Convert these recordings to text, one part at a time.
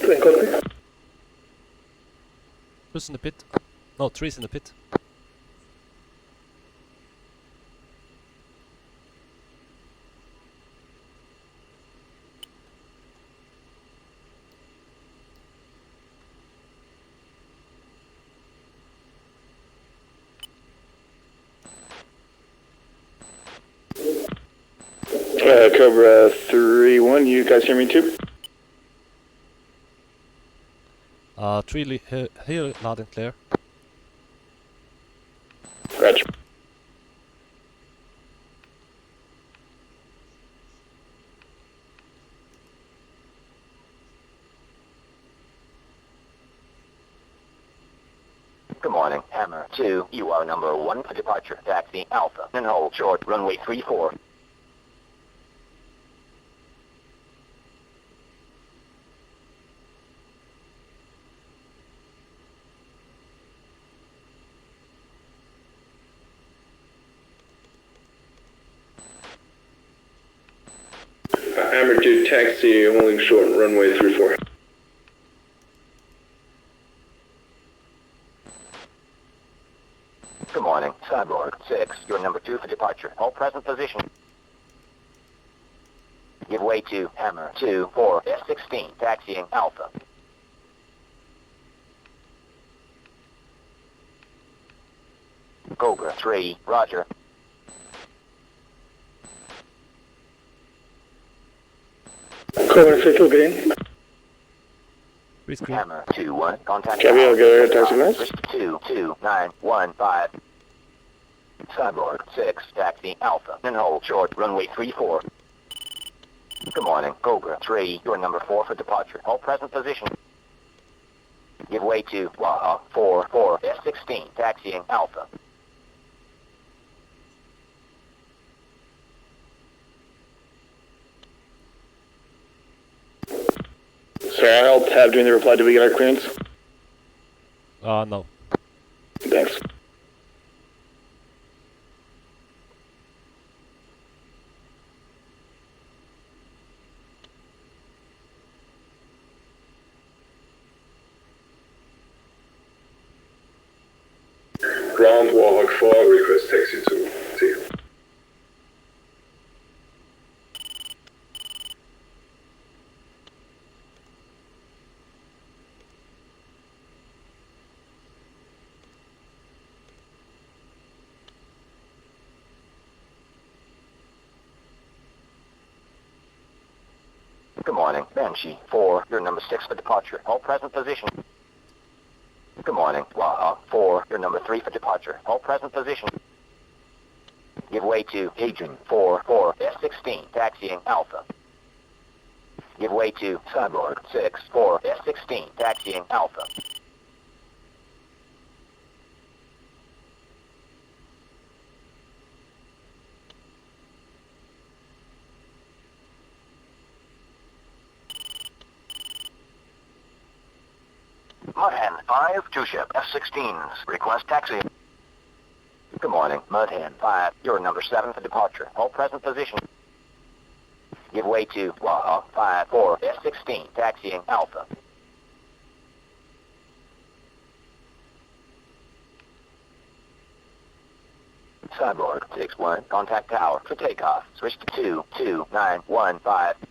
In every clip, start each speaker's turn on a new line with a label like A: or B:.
A: and copy.
B: Who's in the pit? No, three's in the pit.
A: Cobra 3-1, you guys hear me too?
B: Three here, loud and clear.
A: Roger.
C: Good morning, Hammer 2. You are number 1 for departure. Taxi Alpha and hold short runway 34.
A: Hammer 2, taxi, holding short, runway 34.
C: Good morning, Cyborg 6. You're number 2 for departure. Hold present position. Give way to Hammer 2 for S16, taxiing Alpha. Cobra 3, roger.
A: Cobra 3 green.
B: Three's green.
C: Hammer 2-1, contact
A: Copy, I'll go ahead, taxi
C: Tower.
A: guys.
C: 22915. Cyborg 6, taxi Alpha and hold short runway 34. Good morning, Cobra 3. You're number 4 for departure. Hold present position. Give way to UOAF 4 for S16, taxiing Alpha.
A: Sorry, I helped Tab doing the reply. Did we get our clearance?
B: No.
A: Thanks.
D: Ground Warhawk 4, request taxi to T.
C: Good morning, Banshee 4. You're number 6 for departure. Hold present position. Good morning, UOAF 4. You're number 3 for departure. Hold present position. Give way to Agent 4 for S16, taxiing Alpha. Give way to Cyborg 6 for S16, taxiing Alpha. Mudhand 5, 2-ship F-16s. Request taxi. Good morning, Mudhand 5. You're number 7 for departure. Hold present position. Give way to UOAF 5 for F-16, taxiing Alpha. Cyborg 6-1, contact tower for takeoff. Switch to 22915.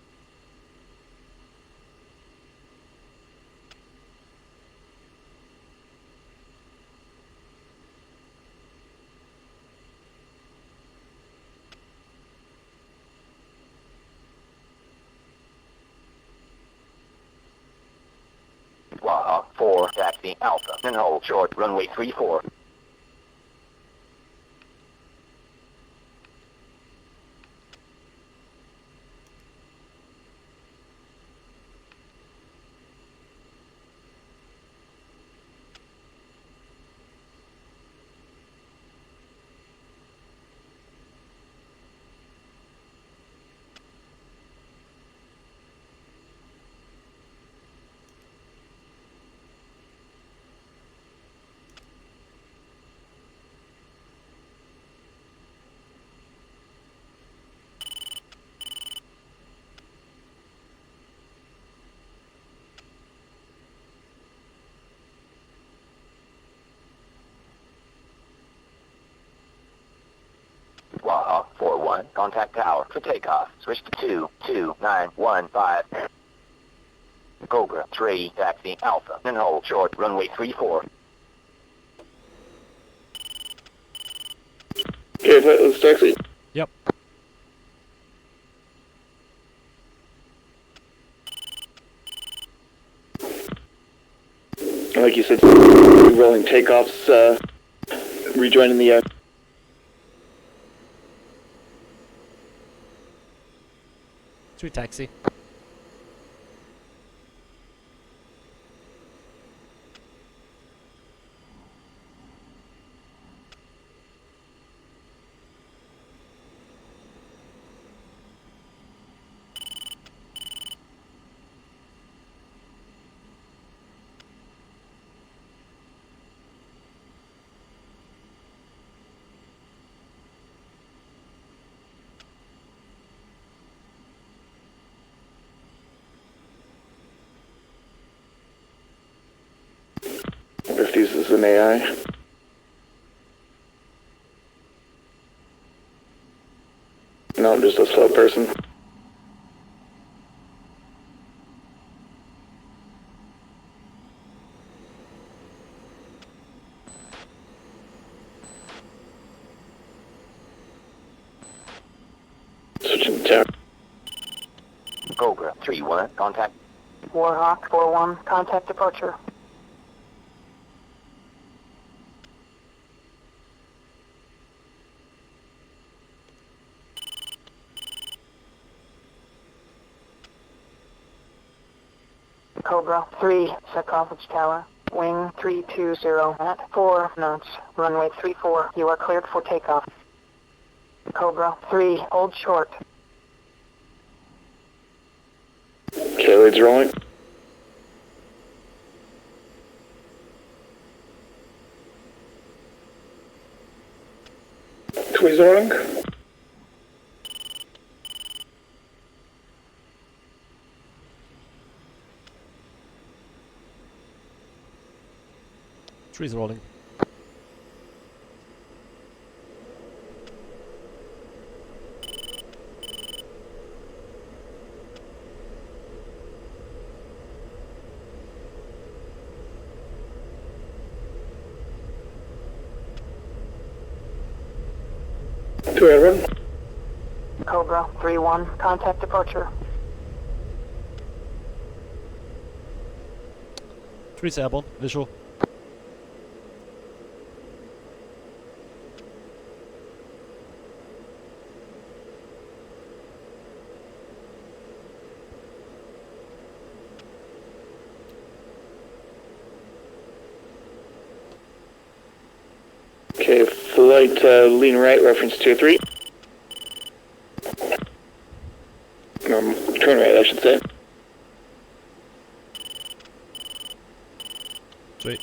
C: UOAF 4, taxi Alpha, and hold short runway 34. 1, contact tower for takeoff. Switch to 22915. Cobra 3, taxi Alpha, and hold short, runway 34.
A: Okay, let's taxi.
B: Yep.
A: Like you said, rolling takeoffs, rejoining the
B: 3 taxi.
A: if this is an AI. No, I'm just a slow person. Switching to tower.
C: Cobra 3-1, contact.
E: Warhawk 4-1, contact departure. Cobra 3, sarcophagus tower, wing 320 at 4 knots, runway 34, you are cleared for takeoff. Cobra 3, hold short.
A: Okay, leads rolling. Tweez rolling.
B: Trees rolling.
A: To Aaron.
E: Cobra 3-1, contact departure.
B: Trees airborne, visual.
A: Okay, flight lean right, reference 2-3. Turn right, I should say.
B: Sweet.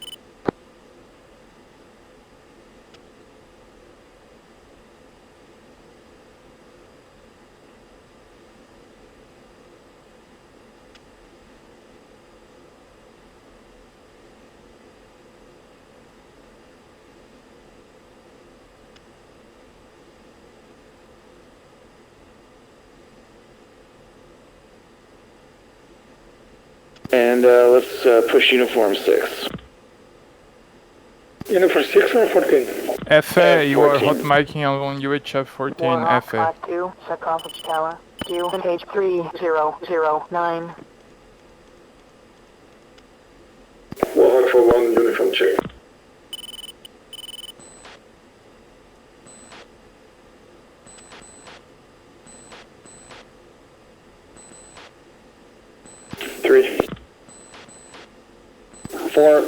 A: And let's push uniform 6. Uniform 6 or 14?
F: FA, you are
A: 14.
F: hot miking on UHF 14,
E: Warhawk
F: FA.
E: 5-2, sarcophagus tower, due engage 3009.
D: Warhawk for 1, uniform check.
A: Three. 4.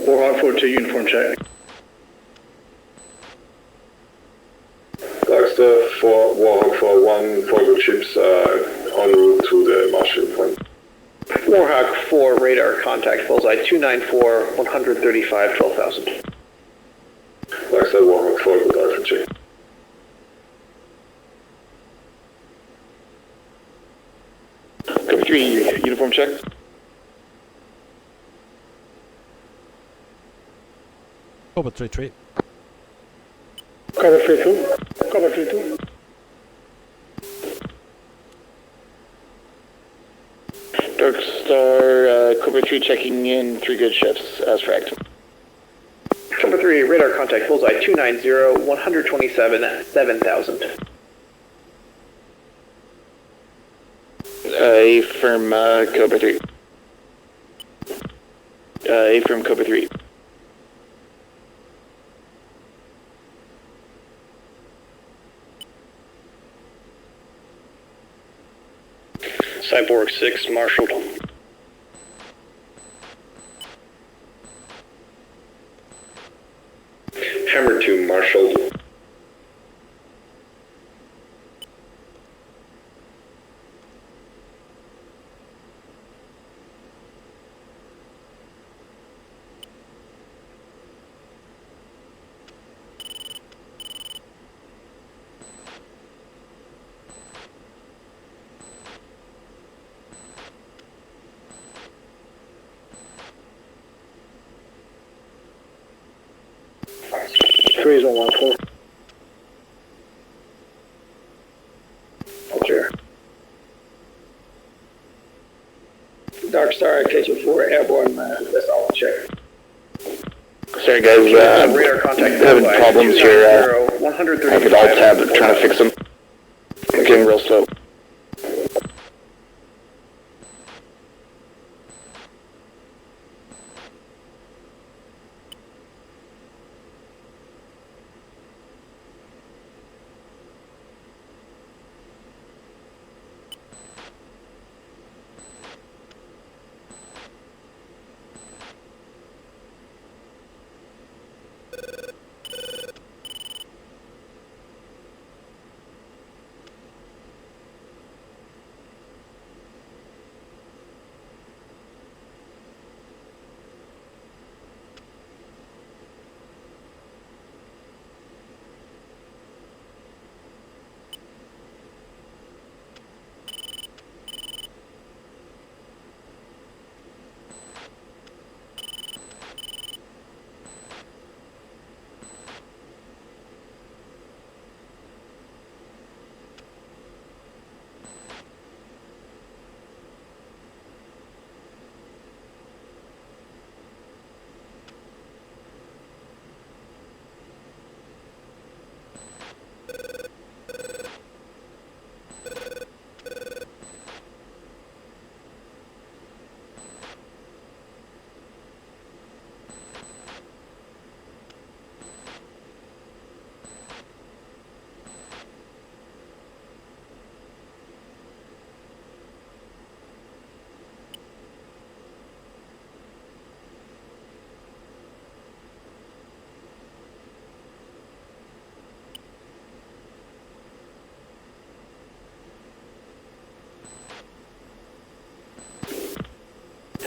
A: Warhawk 4-2, uniform check.
D: Darkster for Warhawk for 1, cargo ships en route to the Marshall Point.
A: Warhawk 4 radar contact bullseye 294 135 12,000.
D: Darkster Warhawk 4, good Alpha check.
A: Copy 3, uniform check.
B: Cobra 3-3.
D: Cover 3-2. Cover 3-2.
G: Dark Star, Cobra 3 checking in, 3 good ships, as fragged.
A: Cobra 3, radar contact, bullseye 290, 127, 7,000.
G: Affirm, Cobra 3. Affirm, Cobra 3.
A: Cyborg 6, marshaled. Hammer 2, marshaled. Three is 114. All clear. Dark Star, KJ4, airborne, that's all check.
G: Sorry guys,
A: radar contact,
G: having problems here, I could alt tab trying to fix them. I'm getting real slow.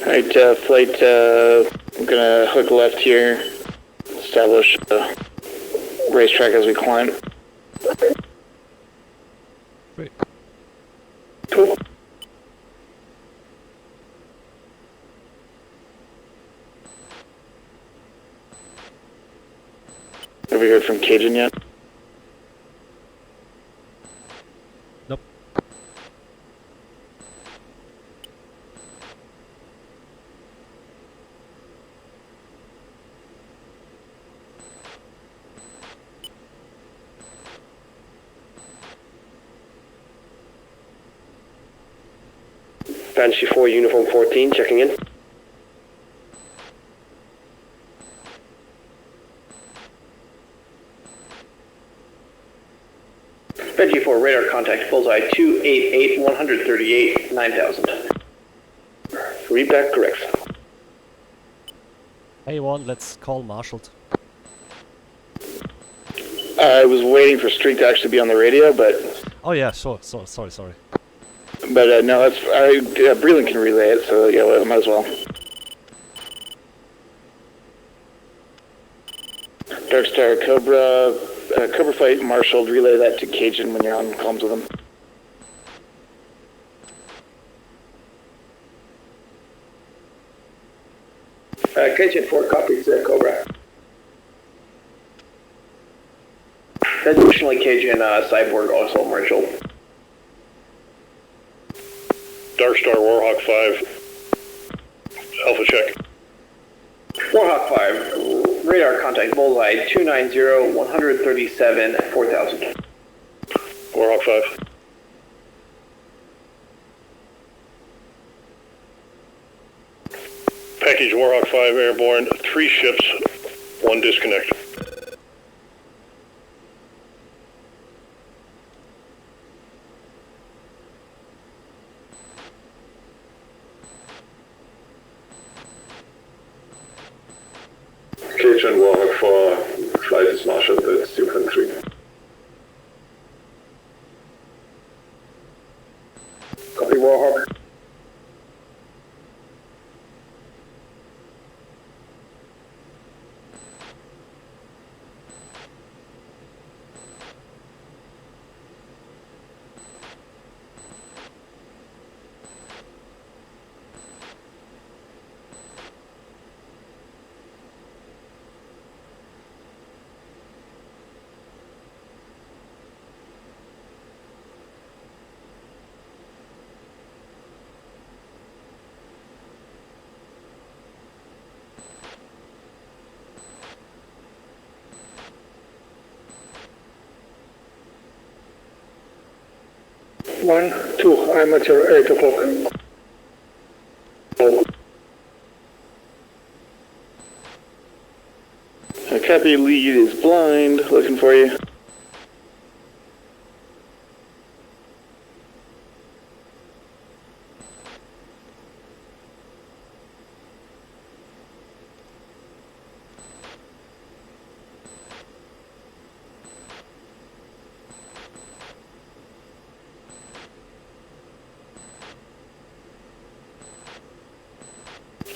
G: Alright, flight, I'm gonna hook left here, establish racetrack as we climb.
B: Great.
G: Cool. Have we heard from Cajun yet?
B: Nope.
A: Banshee 4, Uniform 14, checking in. Banshee 4, radar contact, bullseye 288, 138, 9,000. Read back correct.
B: A1, let's call marshaled.
G: I was waiting for Streak to actually be on the radio, but
B: Oh yeah, sorry.
G: no, that's Breland can relay it, so yeah, well, might as well. Dark Star, Cobra, Cobra Fight, marshaled, relay that to Cajun when you're on comms with him.
A: Cajun 4 copies, Cobra. Additionally, Cajun Cyborg also, Marshal.
D: Dark Star Warhawk 5. Alpha check.
A: Warhawk 5, radar contact bullseye 290, 137, 4000.
D: Warhawk 5. Package Warhawk 5 airborne, 3 ships, 1 disconnect. Cajun Warhawk 4, flight is marshaled, that's infantry.
A: Copy Warhawk.
H: One, two, I'm at your 8 o'clock.
G: Copy, lead is blind, looking for you.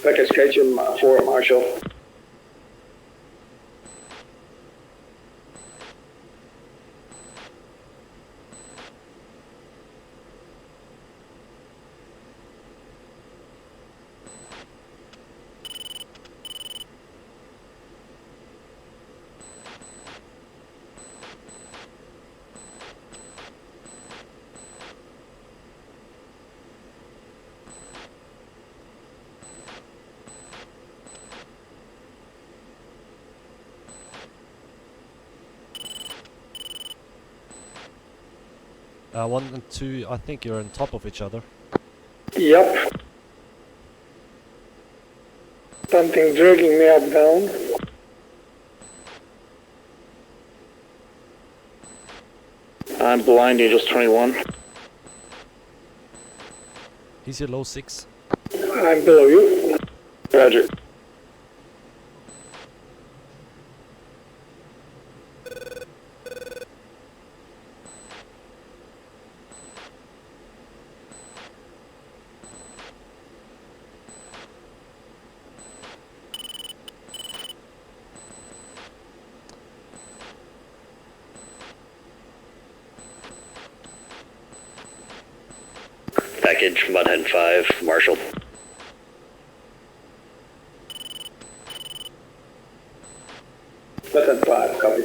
A: Package Cajun 4, Marshal.
B: One and two, I think you're on top of each other.
H: Yep. Something dragging me up down.
G: I'm blind, Angels 21.
B: He's your low 6.
H: I'm below you.
G: Roger.
C: Package Mudhead 5, Marshal.
A: Mudhead 5, copy.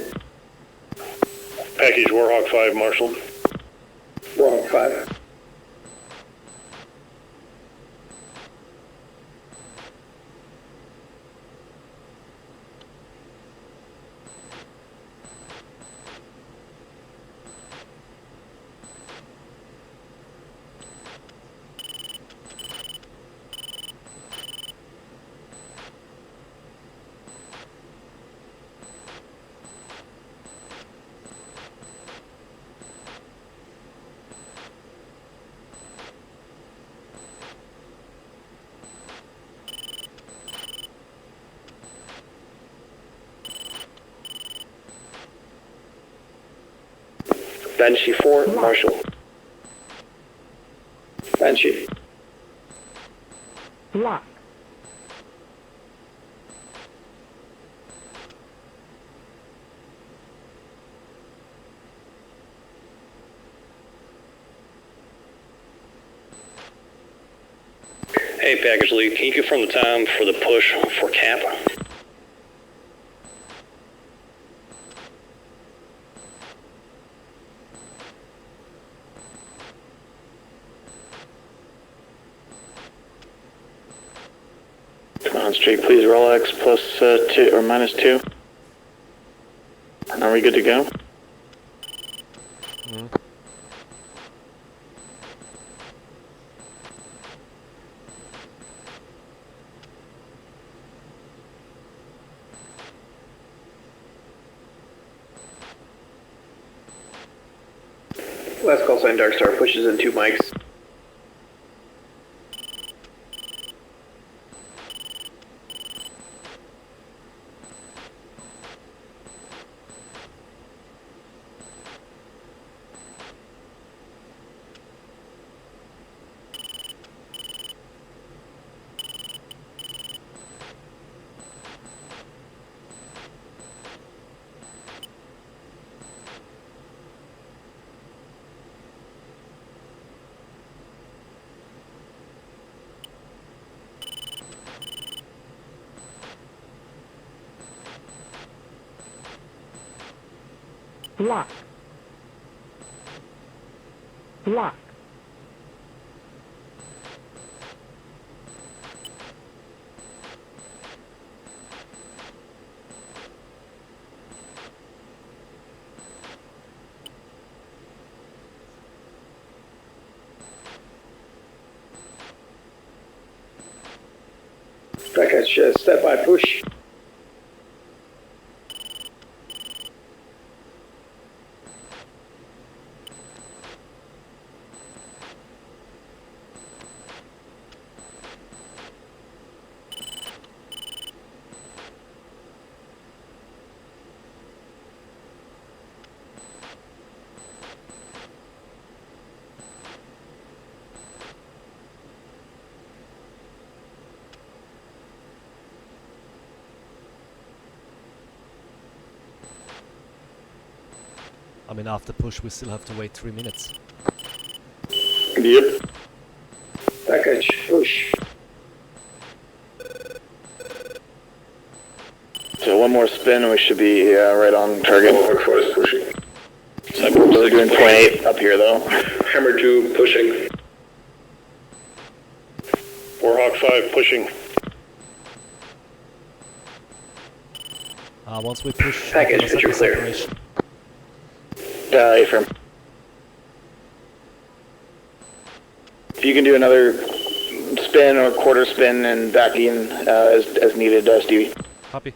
D: Package Warhawk 5, marshaled.
A: Warhawk 5.
C: Banshee 4, Marshal.
A: Banshee.
E: Lock.
C: Hey, Package Lead, can you confirm the time for the push for cap?
G: on street, please. Roll X plus 2 or minus 2. Are we good to go?
A: Last call sign Dark Star pushes in 2 mics.
E: Lock. Lock.
H: Package, step by push.
B: I mean, after push, we still have to wait 3 minutes.
G: Yep.
H: Package, push.
G: So one more spin and we should be right on target.
D: Tomahawk 4 is pushing.
G: So we're doing 0.8 up here though.
D: Hammer 2 pushing.
I: Warhawk 5 pushing.
B: Once we push,
A: Package,
B: give us a
A: clear.
B: separation.
G: A-firm. If you can do another spin or quarter spin and back in as needed, Stevie.
B: Copy.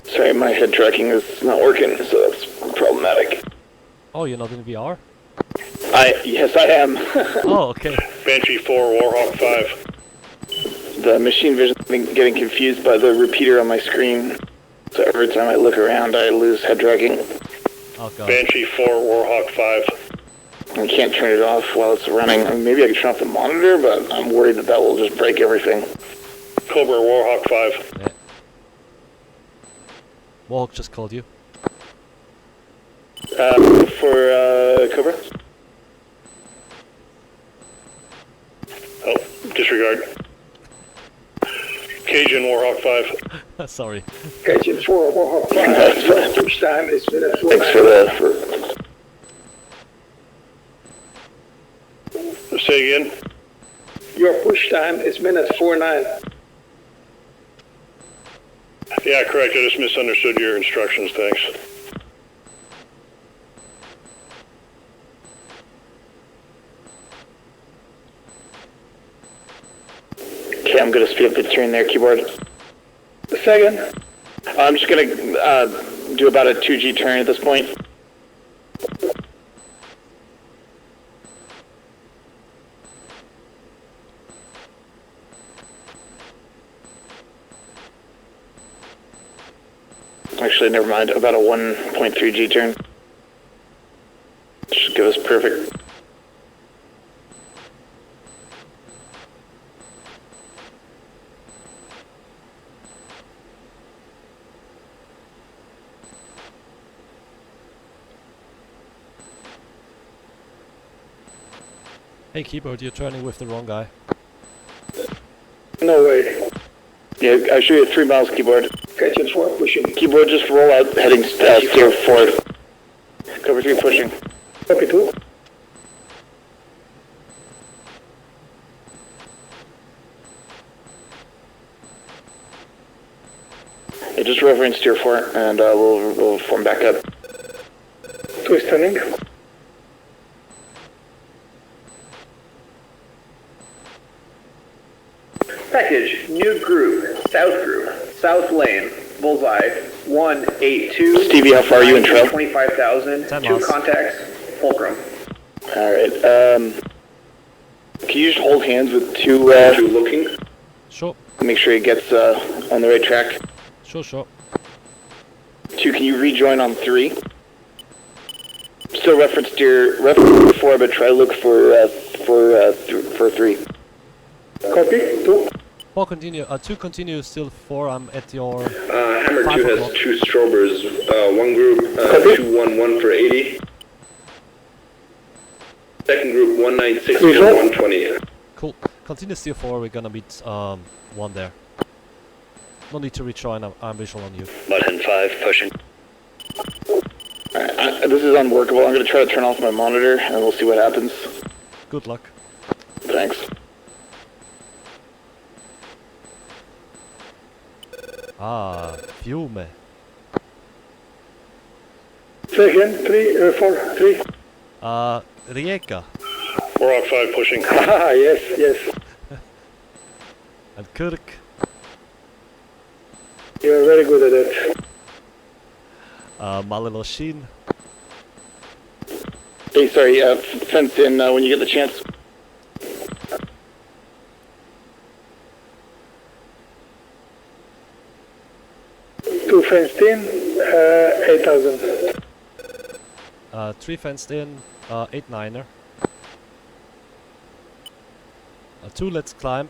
G: Sorry, my head tracking is not working, so that's problematic.
B: Oh, you're not in VR?
G: Yes, I am.
B: Oh, okay.
I: Banshee 4, Warhawk 5.
G: The machine vision's been getting confused by the repeater on my screen, so every time I look around, I lose head tracking.
B: Oh god.
I: Banshee 4, Warhawk 5.
G: I can't turn it off while it's running. I mean, maybe I can turn off the monitor, but I'm worried that will just break everything.
I: Cobra, Warhawk 5.
B: Yeah. Warhawk just called you.
G: For Cobra?
I: Oh, disregard. Cajun, Warhawk 5.
B: Sorry.
H: Cajun 4, Warhawk 5. Your push time is minute 4.
G: Thanks for that.
I: Say again?
H: Your push time is minute 49.
I: Yeah, correct. I just misunderstood your instructions. Thanks.
G: Okay, I'm gonna speed up the turn there, keyboard.
H: The second.
G: I'm just gonna do about a 2G turn at this point. Actually, never mind, about a 1.3G turn. Should give us perfect.
B: Hey keyboard, you're turning with the wrong guy.
H: No way.
G: Yeah, I'll show you 3 miles keyboard.
H: Catch 4 pushing.
G: Keyboard, just roll out, heading steer 4. Cover 3 pushing.
H: Copy 2.
G: Yeah, just reference steer 4, and we'll form back up.
H: 2 is turning.
A: Package, new group, south lane, bullseye, 182.
G: Stevie, how far are you in trail?
A: 25,000,
B: 10
A: 2
B: miles.
A: contacts, fulcrum.
G: Alright, can you just hold hands with 2,
D: looking.
B: Sure,
G: make sure he gets on the right track.
B: sure.
G: 2, can you rejoin on 3? Still reference 4, but try to look for 3.
H: Copy 2.
B: 4 continue, 2 continue, still 4, I'm at your...
D: Hammer
B: 5
D: 2 has
B: o'clock.
D: 2 strobers. One group, 211 for 80. Second group, 196 for 120.
B: Cool. Continue steer 4, we're gonna meet 1 there. No need to rejoin, I'm visual on you.
I: Button 5 pushing.
G: Alright, this is unworkable. I'm going to try to turn off my monitor, and we'll see what happens.
B: Good luck.
G: Thanks.
B: Ah, Fiume.
H: Second, 3, 4, 3.
B: Rijeka.
I: Warhawk 5 pushing.
H: Haha, yes.
B: And Kirk.
H: You are very good at that.
B: Maliloshin.
G: Hey, sorry, fenced in when you get the chance.
H: Two fenced in, 8,000.
B: 3 fenced in, 8-9er. 2, let's climb.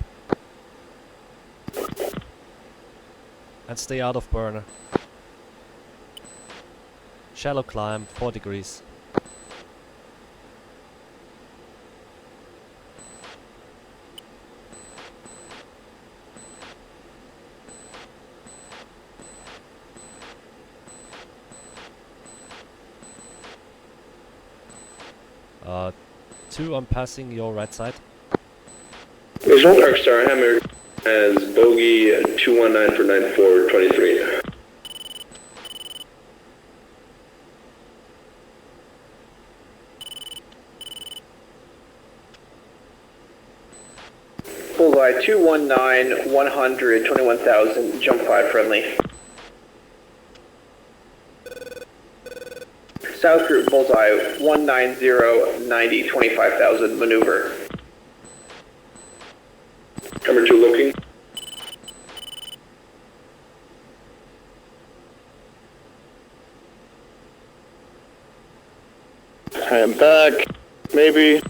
B: And stay out of burner. Shallow climb, 4 degrees. Uh, 2, I'm passing your right side.
D: Darkstar Hammer has bogey 219 for 9423.
A: Bullseye, 219, 100, 21,000, jump 5 friendly. South group, bullseye, 190, 90, 25,000, maneuver.
D: Hammer 2 looking.
G: I am back. Maybe.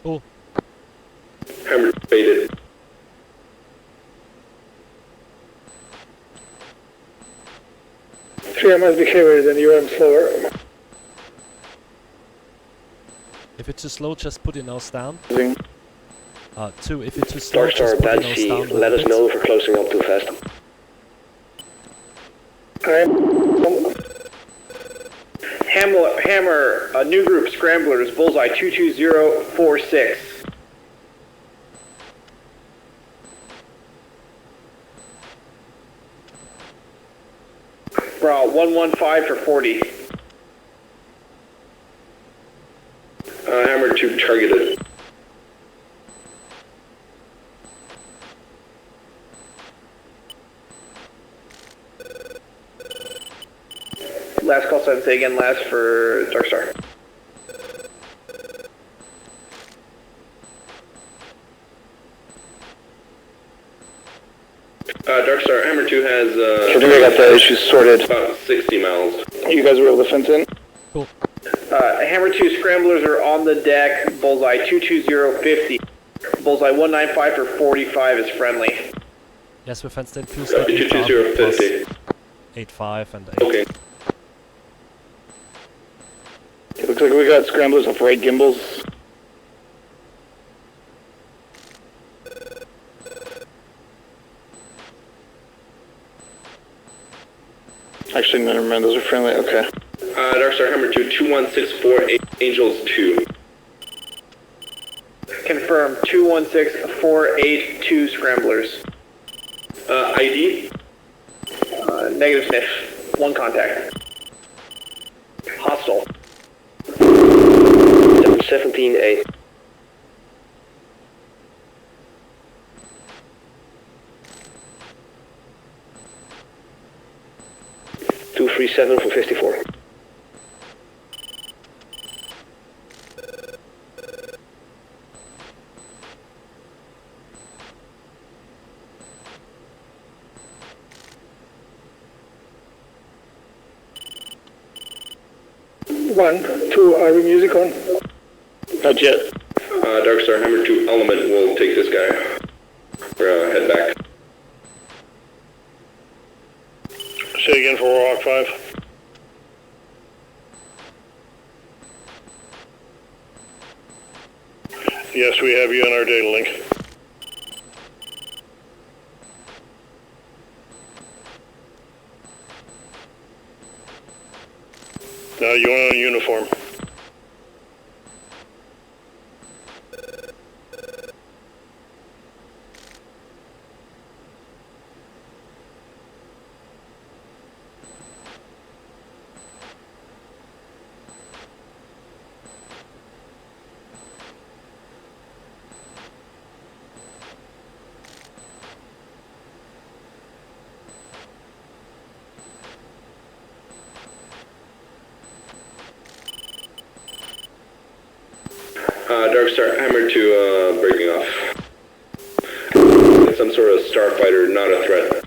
B: Oh,
D: Hammer faded.
H: Three, I must be heavier than you, I'm slower.
B: if it's too slow, just put your nose down.
G: Zing.
B: 2, if it's too slow,
D: Darkstar,
B: just put your
D: bad
B: nose
D: C.
B: down. a
D: Let us
B: bit.
D: know if we're closing up too fast.
A: Hammer, new group, scramblers, bullseye, 22046. Bro, 115 for 40.
D: Hammer 2 targeted.
A: Last call sign, say again, last for Darkstar.
D: Darkstar, Hammer 2 has
G: I think I got the issues sorted.
D: about 60 miles.
G: You guys were able to fence in?
B: Cool.
A: Hammer 2 scramblers are on the deck, bullseye 22050. Bullseye 195 for 45 is friendly.
B: Yes, we're fenced in. 2
D: 22050.
B: 8-5 and 8.
D: Okay.
G: Looks like we got scramblers off right gimbals. Actually, never mind, those are friendly, okay.
D: Dark Star Hammer 2, 21648 Angels 2.
A: Confirm 216482 scramblers.
D: ID?
A: Negative sniff. One contact. Hostile.
J: 17A. Two 37 from 54.
H: One, two, are we music on?
G: Not yet.
D: Dark Star Hammer 2 Element will take this guy. Head back.
I: Say again for Warhawk 5. Yes, we have you on our data link. Now you want a uniform.
D: Dark Star Hammer 2 breaking off. It's some sort of starfighter, not a threat.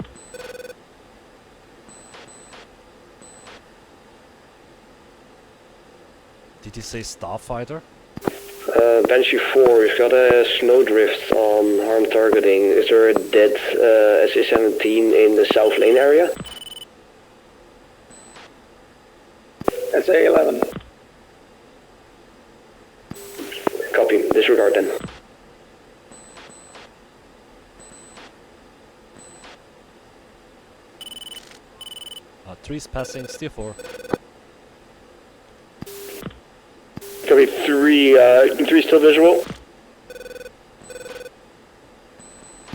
B: Did you say Starfighter?
J: Banshee 4, we've got a snowdrift on harm targeting. Is there a dead SA-17 in the south lane area?
H: SA-11.
J: Copy, disregard then.
B: Three's passing, steer 4.
G: Copy, three still visual.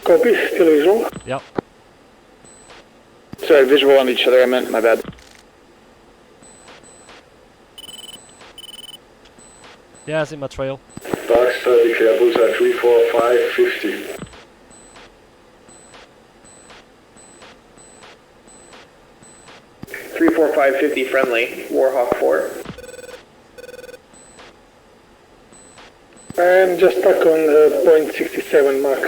H: Copy, still visual.
B: Yep.
G: Sorry, visual on each other, I meant, my bad.
B: Yeah, it's in my trail.
D: Dark Star declare bullseye 34550.
A: Three, 4, 5, 50 friendly. Warhawk 4.
H: I'm just stuck on .67 max.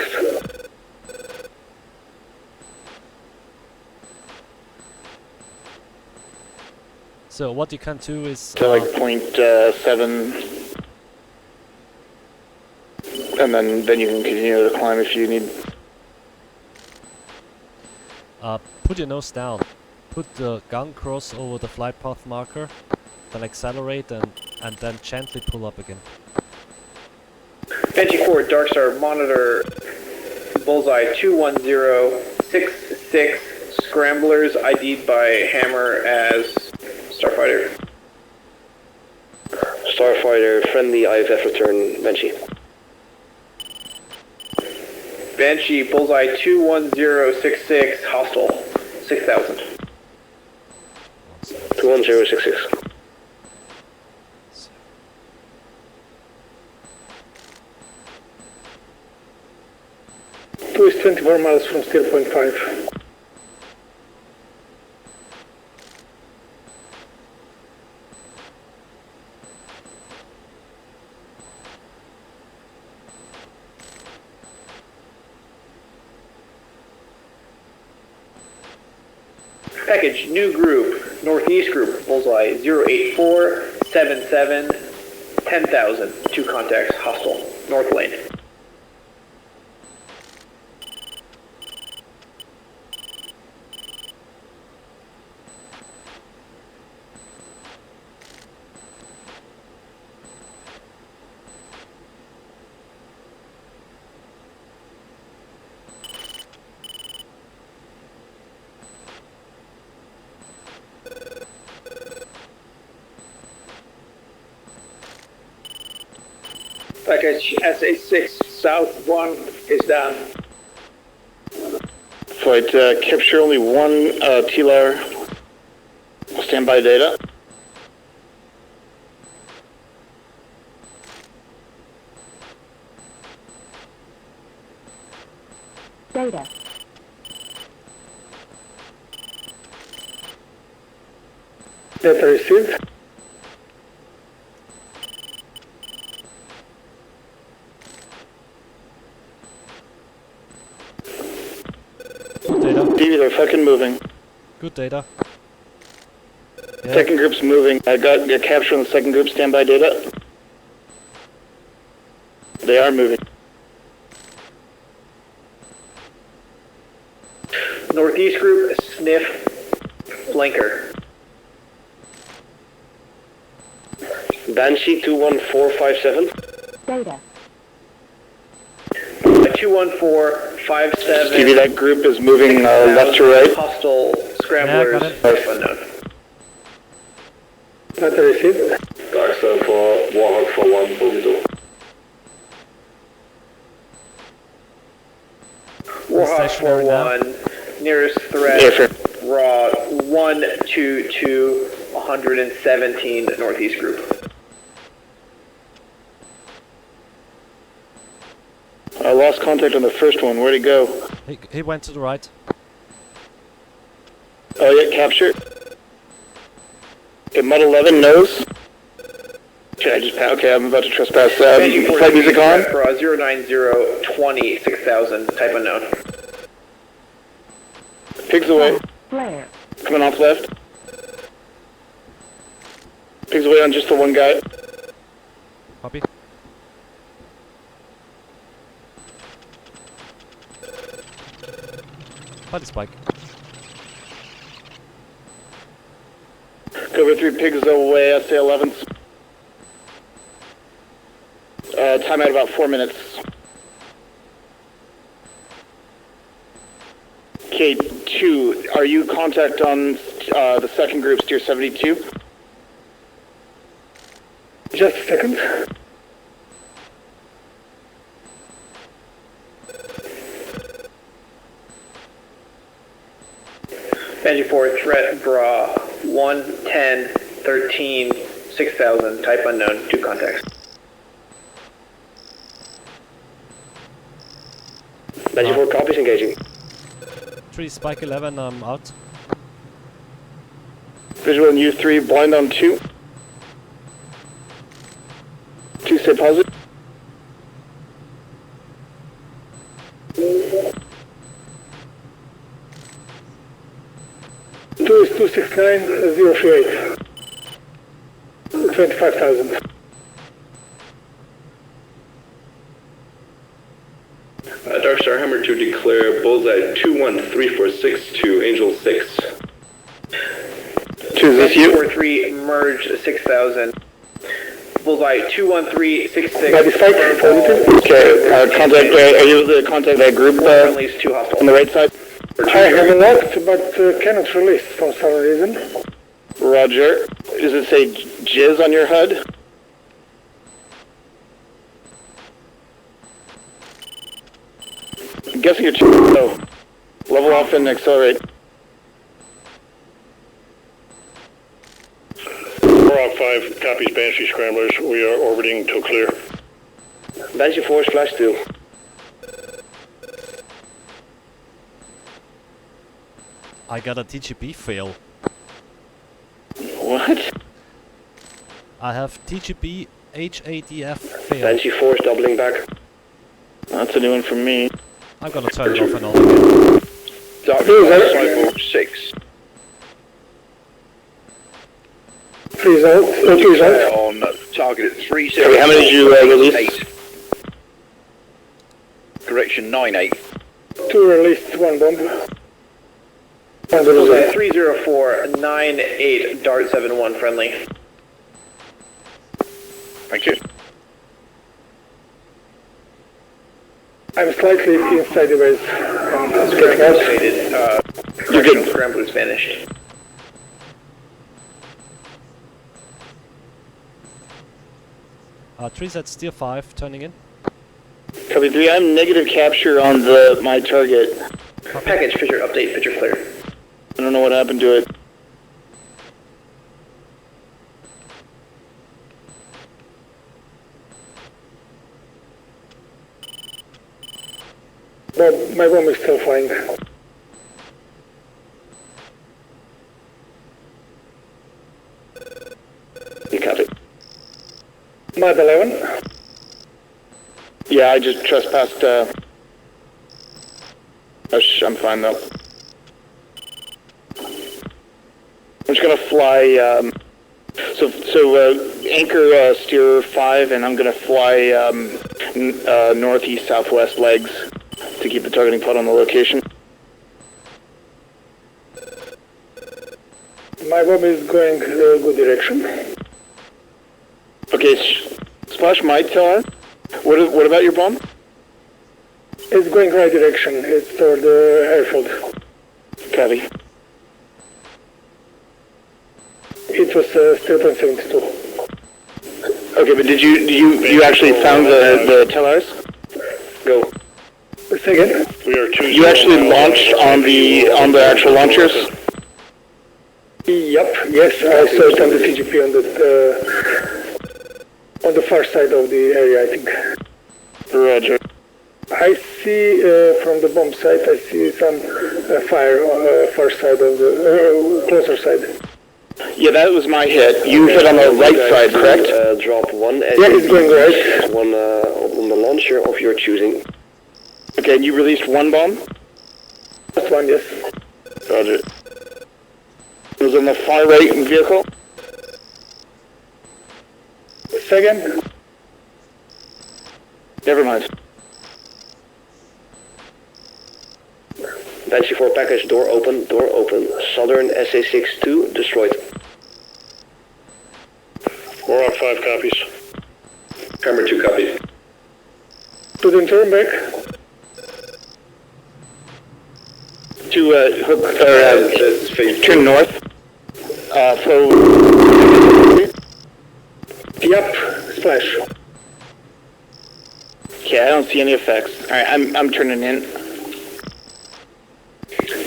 B: So what you can do is
G: So like .7, and then you can continue to climb if you need.
B: put your nose down. Put the gun cross over the flight path marker, then accelerate and then gently pull up again.
A: Banshee 4, Dark Star, monitor bullseye 21066 scramblers ID'd by Hammer as Starfighter.
J: Starfighter, friendly IFF return, Banshee.
A: Banshee, bullseye 21066, hostile, 6000.
J: 21066.
H: Two is 24 miles from steer point 5.
A: Package, new group, northeast group, bullseye 08477, 10,000, 2 contacts, hostile, north lane.
H: Package SA6 South 1 is down.
G: Flight, capture only one TLAR. Standby data.
K: Data.
H: Data received.
B: Good data.
G: TV, they're fucking moving.
B: Good data. Yeah.
G: Second group's moving. I got your capture on the second group. Standby data. They are moving.
A: Northeast group, sniff, blinker.
J: Banshee 21457.
K: Data.
A: 21457.
G: TV, that group is moving left to right.
A: Hostile scramblers,
B: Yeah, got it.
A: unknown.
H: Data received.
D: Darkstar for Warhawk for 1, Bogito.
A: Warhawk
B: Stationary now.
A: 4-1, nearest threat,
G: Yeah, sure.
A: raw 122, 117 Northeast group.
G: I lost contact on the first one. Where'd he go?
B: He went to the right.
G: Oh yeah, capture. Okay, Mud 11 nose. Okay, I just okay, I'm about to trespass. Flight music on.
A: For 09020 6000, type unknown.
G: Pigs away.
K: Flare.
G: Coming off left. Pigs away on just the one guy.
B: Copy. Body spike.
G: Cover 3 pigs away, SA 11s. Time out about 4 minutes. K2, are you contact on the second group, steer 72?
H: Just a second.
A: Banshee 4, threat, bra 110 13 6000, type unknown, 2 contacts.
J: Banshee 4 copies, engaging.
B: 3 spike 11, I'm out.
G: Visual on U3, blind on 2. 2 stay positive.
H: Two is 269-038. 25,000.
D: Darkstar Hammer to declare bullseye 213462, Angel 6.
G: 2, is this you?
A: 43, merge 6000. Bullseye 21366.
H: Body spike, positive.
G: Okay, contact, are you able to contact that group
A: Friendlies 2 hostile.
G: on the right side?
H: I have locked, but cannot release for some reason.
G: Roger. Does it say jizz on your HUD? I'm guessing you're too low. Level off and accelerate.
I: Warhawk 5 copies Banshee scramblers. We are orbiting till clear.
J: Banshee 4 is flash 2.
B: I got a TGP fail.
G: What?
B: I have TGP HADF fail.
J: Banshee 4 is doubling back.
G: That's a new one from me.
B: I'm gonna turn it off and on again.
D: Cycle 6.
H: Please out. Please out.
D: On target at 37.
G: Okay, how many did you release?
D: Correction 98.
H: 2 released, 1 bomb.
A: Bullseye 30498, Dart 71, friendly.
D: Thank you.
H: I'm slightly inside the base.
A: Scramblers faded.
G: You're good.
A: Scramblers vanished.
B: 3's at Steer 5, turning in.
G: Copy 3, I'm negative capture on my target.
A: Package, Fisher, update, Fisher clear.
G: I don't know what happened to it.
H: But my bomb is still flying.
J: You copy.
H: Mad 11.
G: Yeah, I just trespassed, I'm fine though. I'm just gonna fly, anchor steer 5, and I'm gonna fly northeast southwest legs to keep the targeting pod on the location.
H: My bomb is going good direction.
G: Okay, Splash might tell us. What about your bomb?
H: It's going right direction. It's toward the airfield.
G: Copy.
H: It was still 72.
G: Okay, but did you actually found the tellers? Go.
H: Say again?
I: We are 2-0.
G: You actually launched on the actual launchers?
H: Yep. Yes, I saw it on the TGP on the far side of the area, I think.
G: Roger.
H: I see from the bomb site, I see some fire far side of the closer side.
G: Yeah, that was my hit. You hit on the right side, correct?
J: Drop one.
H: Yeah, it's going right.
J: One on the launcher of your choosing.
G: Okay, and you released one bomb?
H: Last one, yes.
G: Roger. It was on the far right vehicle?
H: Second.
G: Never mind.
J: Banshee 4 package, door open, Southern SA-62 destroyed.
I: Warhawk 5 copies.
D: Hammer 2 copies.
H: Student turn back.
G: To turn north.
H: Yep, splash.
G: Okay, I don't see any effects. Alright, I'm turning in.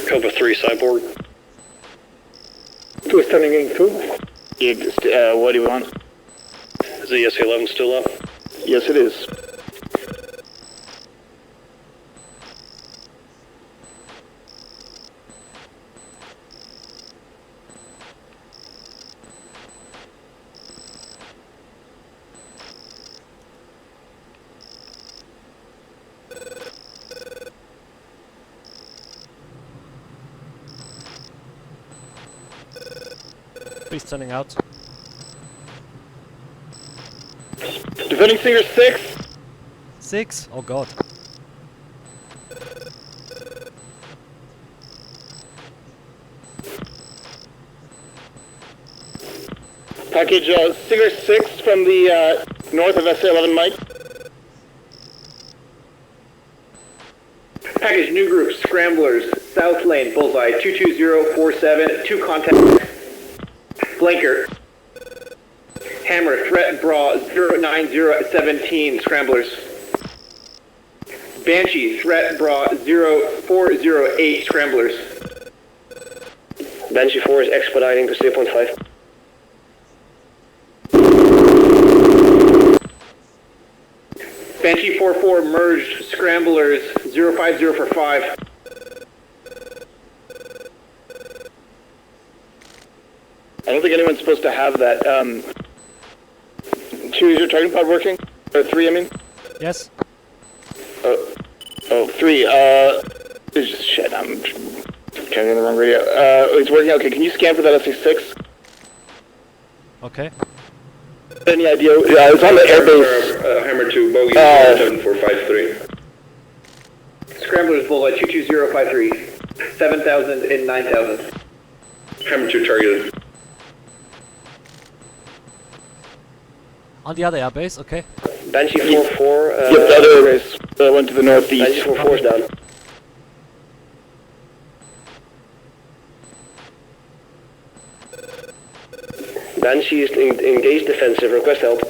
I: Cobra 3 cyborg.
H: 2 is turning in 2.
G: What do you want?
I: Is the SA-11 still up?
G: Yes, it is.
B: Please turning out.
G: Defending Singer 6.
B: 6? Oh god.
G: Package Singer 6 from the north of SA-11 Mike.
A: Package new group, Scramblers, South Lane, Bullseye, 22047, 2 contact. Blanker. Hammer, threat bra, 09017, Scramblers. Banshee, threat bra, 0408, Scramblers.
J: Banshee 4 is expediting to 0.5.
A: Banshee 44 merged, Scramblers, 050 for 5.
G: I don't think anyone's supposed to have that. 2, is your target pod working? Or 3, I mean?
B: Yes.
G: Oh, 3, shit, I'm turning the wrong radio. It's working, okay, can you scan for that SA-6?
B: Okay.
G: Any idea? It's on the airbase.
D: Hammer 2, bogey 7453.
A: Scramblers, Bullseye, 22053, 7,000 and 9,000.
D: Hammer 2 targeted.
B: On the other airbase, okay.
J: Banshee 4-4.
G: Yep, the other airbase went to the northeast.
J: Banshee 4-4 is down. Banshee is engaged defensive, request help.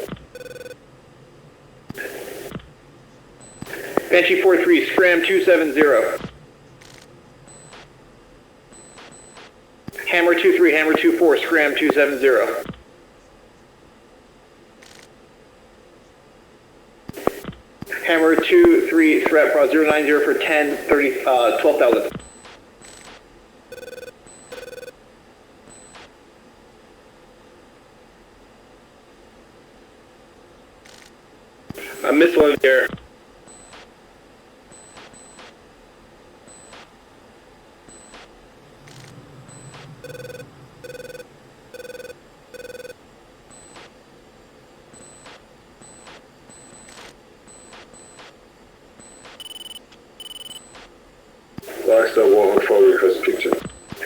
A: Banshee 4-3, Scram 270. Hammer 2-3, Hammer 2-4, Scram 270. Hammer 2-3, threat pro 090 for 10, 12,000.
D: A missile in the air. Last Warhawk 4 request picture.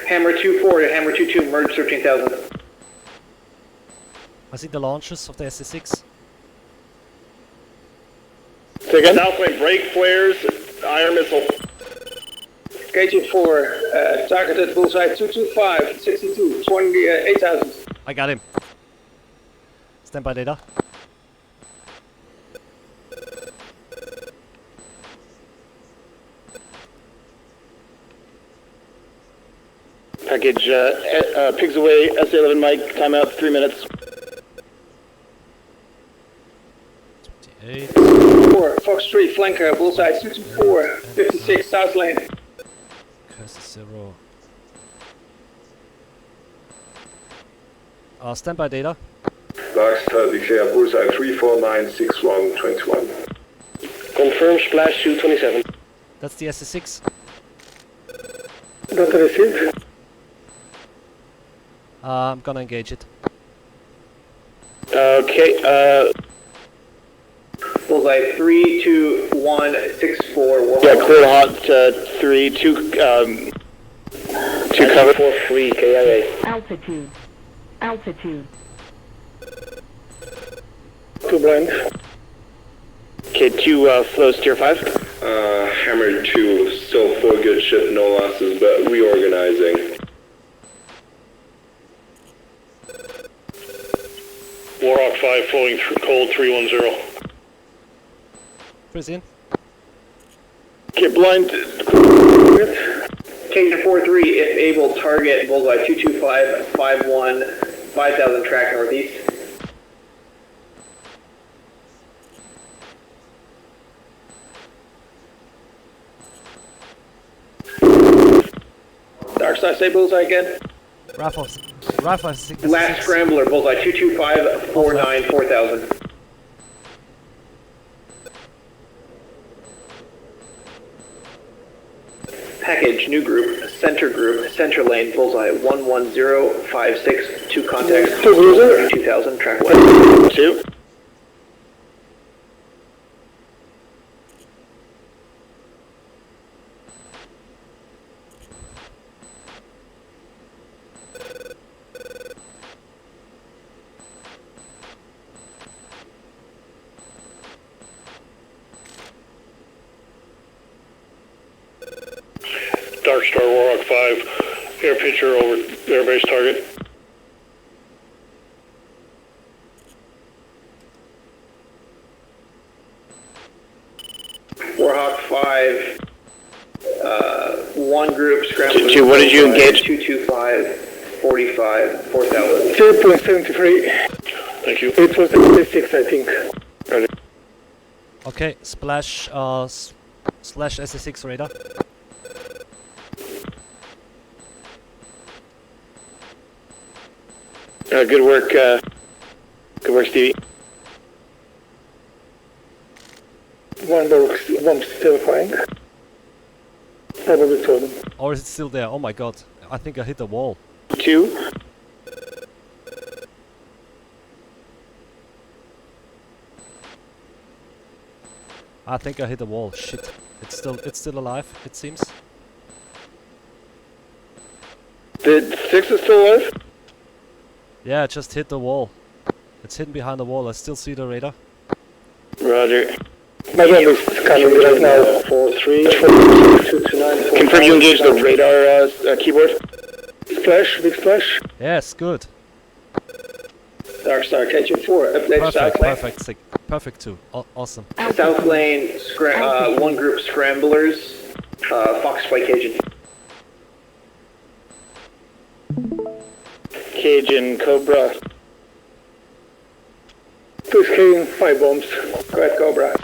A: Hammer 2-4 to Hammer 2-2, merge 13,000.
B: I see the launches of the SS6.
G: Second.
A: Southwind brake flares, iron missile.
H: KG4, targeted bullseye 225, 62, 28,000.
B: I got him. Standby data.
G: Package, pigs away, SA-11 Mike, timeout, 3 minutes.
B: 28.
H: 4, Fox 3, flanker, bullseye 224, 56, south lane.
B: Curse 0. Standby data.
D: Last declare bullseye 3496121.
J: Confirm splash 227.
B: That's the SS6.
H: Not received.
B: I'm gonna engage it.
G: Okay,
A: Bullseye 32164.
G: yeah, clear hot, 3, 2, 2 cover.
J: 4-3 KIA.
K: Altitude. Altitude.
H: 2 blind.
G: Okay, 2 flows, tier 5.
D: Hammer 2, still 4 good ship, no losses, but reorganizing.
I: Warhawk 5 flowing through cold 310.
B: Freeze in.
G: Okay, blind.
A: Cajun 4-3, if able, target Bullseye 225, 51, 5,000 track northeast.
H: Dark side, say bullseye again.
B: Rifles.
A: Last scrambler, Bullseye 225, 49, 4,000. Package, new group, center lane, Bullseye 11056, 2 contacts, 32,000, track west.
G: 2.
I: Dark Star Warhawk 5, air picture over airbase target.
A: Warhawk 5, 1 group, scrambler.
G: 2, what did you engage?
A: 225, 45, 4,000.
H: 2.73.
I: Thank you.
H: It was 76, I think.
B: Okay, splash slash SS6 radar.
G: Good work, Stevie.
H: One bomb still flying. Probably 2 of them.
B: Or is it still there? Oh my god. I think I hit the wall.
G: 2.
B: I think I hit the wall. Shit. It's still alive, it seems.
G: The 6 is still alive?
B: Yeah, it just hit the wall. It's hidden behind the wall. I still see the radar.
G: Roger.
H: My bomb is scanning right now.
J: 4-3. 229.
G: Confirm you engage the radar keyboard.
H: Splash, big splash.
B: Yes, good.
H: Dark Star, Cajun 4, update south lane.
B: Perfect. Perfect 2. Awesome.
A: South lane, one group scramblers, Fox Spike Cajun.
G: Cajun, Cobra.
H: 2 is carrying 5 bombs. Go ahead, Cobra.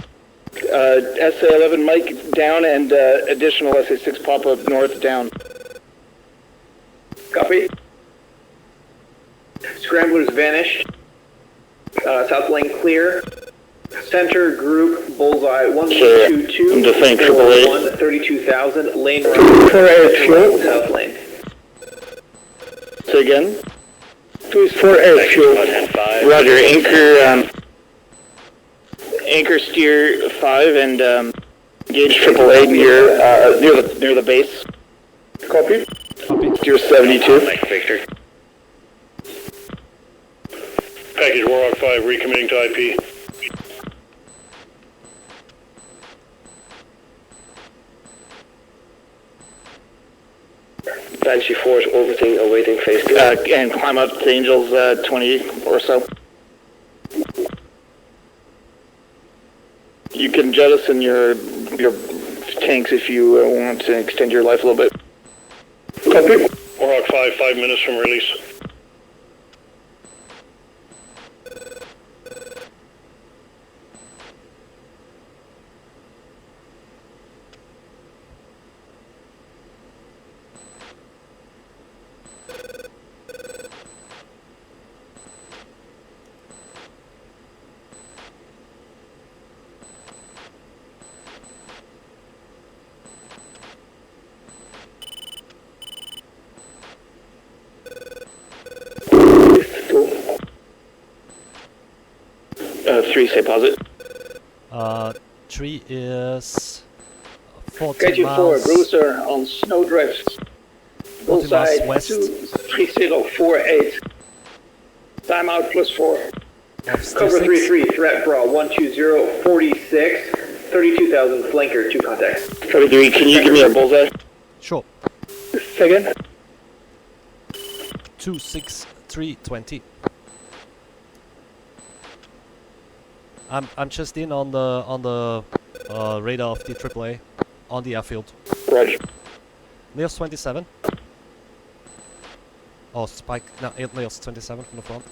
G: SA-11 Mike down and additional SA-6 pop-up north down.
A: Copy. Scramblers vanished. South lane clear. Center group bullseye 1322.
G: I'm just saying 888.
A: 32,000. Lane run.
H: For air fuel.
A: South lane.
G: Say again.
H: 2 is for air fuel.
G: Roger. Anchor steer 5 and gauge AAA near the base.
H: Copy.
G: Steer 72.
C: Victor.
I: Package Warhawk 5 recommitting to IP.
J: Banshee 4 is orbiting, awaiting phase 2.
G: And climb up to Angels 20 or so. You can jettison your tanks if you want to extend your life a little bit.
H: Copy.
I: Warhawk 5, 5 minutes from release.
G: Three, say posit.
B: 3 is 40
H: Kaiju 4,
B: miles.
H: Bruiser on snowdrifts.
B: 40
H: Bullseye
B: miles west
H: 23048. Timeout +4.
B: of
A: Cover
B: T6.
A: 3-3, threat brawl 120, 46, 32,000, flanker, 2 contacts.
G: Cover 3, can you give me a bullseye?
B: Sure.
H: Second.
B: 26320. I'm just in on the radar of the AAA on the airfield.
G: Roger.
B: Leos 27. Oh, Spike. No, Leos 27 from the front.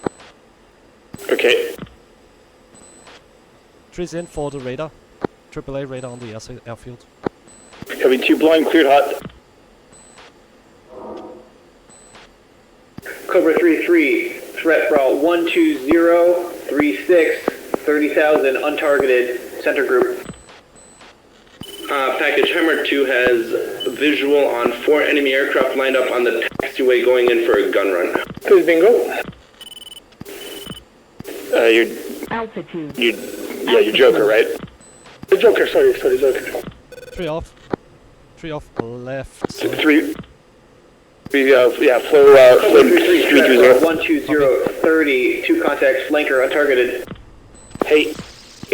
G: Okay.
B: 3's in for the radar. AAA radar on the airfield.
G: Cover 2, blind, cleared hot.
A: Cover 3-3, threat brawl 120, 36, 30,000, untargeted, center group.
L: Package Hammer 2 has visual on 4 enemy aircraft lined up on the taxiway going in for a gun run.
H: 2 is bingo.
K: Altitude.
G: You're Joker, right?
H: The Joker, sorry, Joker.
B: 3 off. 3 off left. Sorry.
G: 3. Flow,
A: Cover 3-3, threat brawl
G: 320.
A: 120, 30, 2 contacts, flanker, untargeted.
G: Hey,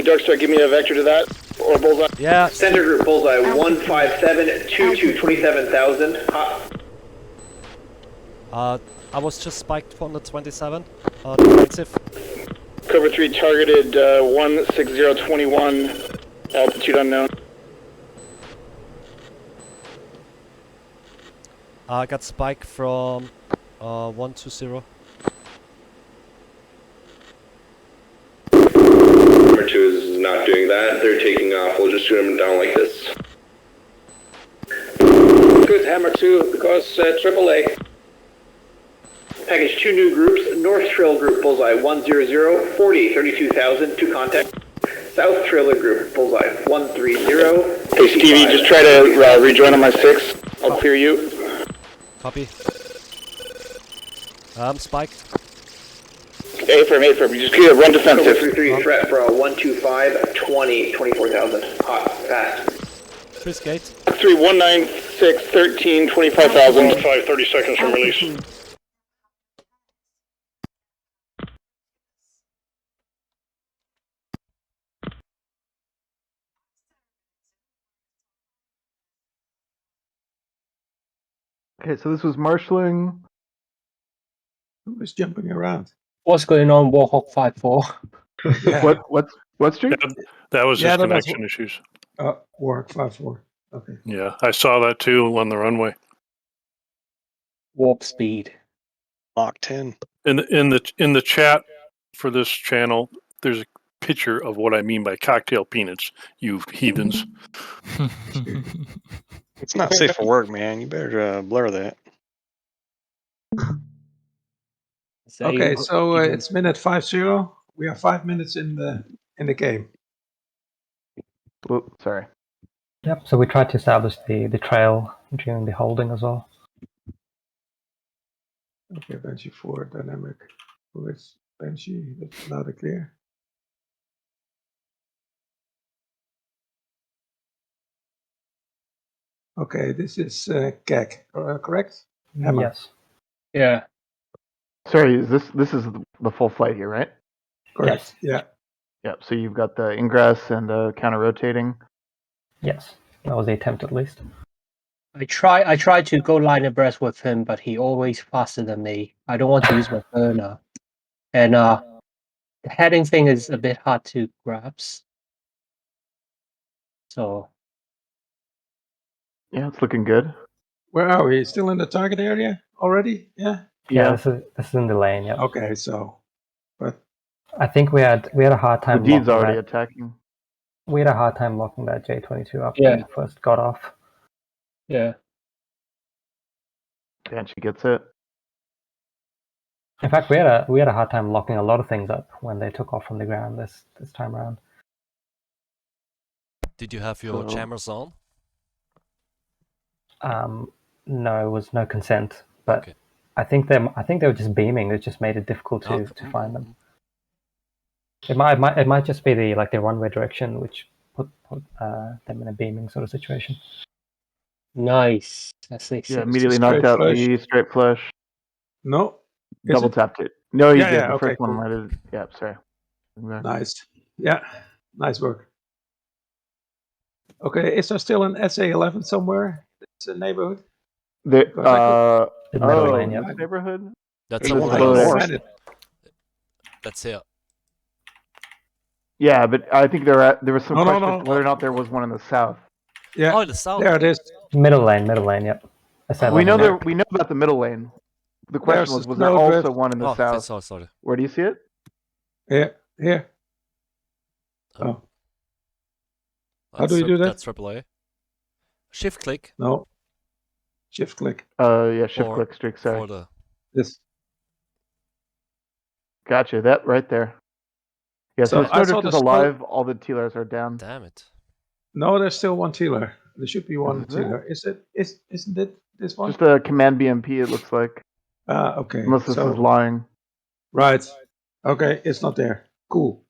G: Darkstar, give me a vector to that, or bullseye.
B: Yeah.
A: Center group bullseye 157, 27,000, hot.
B: I was just spiked from the 27. Defensive.
G: Cover 3 targeted 16021, altitude unknown.
B: I got spike from 120.
L: Hammer 2 is not doing that. They're taking off. We'll just shoot them down like this.
H: Good, Hammer 2, because AAA.
A: Package 2 new groups, North Trail group bullseye 100, 40, 32,000, 2 contacts. South Trailer group bullseye 130.
G: Hey Stevie, just try to rejoin on my 6. I'll clear you.
B: Copy. I'm spiked.
G: A-firm. You just run defensive.
A: Cover 3-3, threat brawl 125, 20, 24,000, hot, fast.
B: 3's gate.
G: 3196, 13, 25,000.
I: Warhawk 5, 30 seconds from release.
K: Altitude.
M: Okay, so this was marshalling. Who was jumping around?
N: What's going on, Warhawk 5-4?
M: Yeah. What's What street?
I: That was just
H: that was
I: connection issues.
H: Warwick 5-4. Okay.
I: Yeah, I saw that too on the runway.
N: Warp speed.
O: Mach 10.
I: In the chat for this channel, there's a picture of what I mean by cocktail peanuts, you heathens.
O: It's not safe for work, man. You better blur that.
H: Okay, so it's minute 50. We are 5 minutes in the game.
M: Whoop, sorry.
P: Yep, so we tried to establish the trail during the holding as well.
H: Okay, Banshee 4, dynamic. Who is Banshee? That's loud and clear. Okay, this is CAC, correct? Hammer.
P: Yes.
N: Yeah.
M: Sorry, this is the full flight here, right?
H: Correct. Yeah.
M: Yep. So you've got the ingress and counter rotating.
P: Yes, that was the attempt at least.
N: I tried to go line abreast with him, but he always faster than me. I don't want to use my burner. And the heading thing is a bit hard to grasp. So
M: Yeah, it's looking good.
H: Where are we? Still in the target area already? Yeah.
P: Yeah, this is in the lane. Yeah.
H: Okay, so, but
P: I think we had a hard time.
M: The Deed's
P: locking
M: already
P: that.
M: attacking.
P: We had a hard time locking that J-22 up
N: Yeah.
P: when it first got off.
N: yeah.
M: Banshee gets it.
P: In fact, we had a hard time locking a lot of things up when they took off from the ground this time around.
B: Did you have your jammers on?
P: No, it was no consent, but
B: Okay.
P: I think they were just beaming. It just made it difficult to find them. It might just be the runway direction which put them in a beaming sort of situation.
N: Nice. That's nice.
M: Yeah, immediately knocked out the straight flush.
H: No.
M: Double tapped it. No, you
H: Yeah,
M: did.
H: yeah,
M: The
H: okay,
M: first one
H: cool.
M: might have. Yeah, sorry.
H: Nice. Yeah, nice work. Okay, is there still an SA-11 somewhere? It's a neighborhood.
M: The
P: middle lane, yeah.
M: this neighborhood.
B: That's
M: Or
B: a
M: this
B: one.
M: low end?
B: That's here.
M: Yeah, but I think there was some
H: No, no,
M: question
H: no.
M: whether or not there was one in the south.
H: Yeah.
B: Oh, the south.
H: There it is.
P: Middle lane, yep.
M: We know we know about the middle lane. The question
H: There's
M: was
H: a
M: there
H: snowdrift.
M: also one in the
B: Oh, okay,
M: south?
B: sorry.
M: Where do you see it?
H: Yeah, here. Oh. How do you do that?
B: That's AAA. Shift click.
H: No. Shift click.
M: Yeah, shift
B: Or-
M: click streak. Sorry.
B: For the
H: This.
M: Gotcha. That right there. Yeah, so,
H: So
M: the
H: I saw
M: snowdrift
H: the
M: is alive. All the TLRs are down.
B: damn it.
H: No, there's still one Tealer. There should be one
M: Is there?
H: Tealer. Isn't it this one?
M: Just a command BMP. It looks like.
H: Okay.
M: Unless this
H: so,
M: is lying.
H: Right. Okay, it's not there. Cool.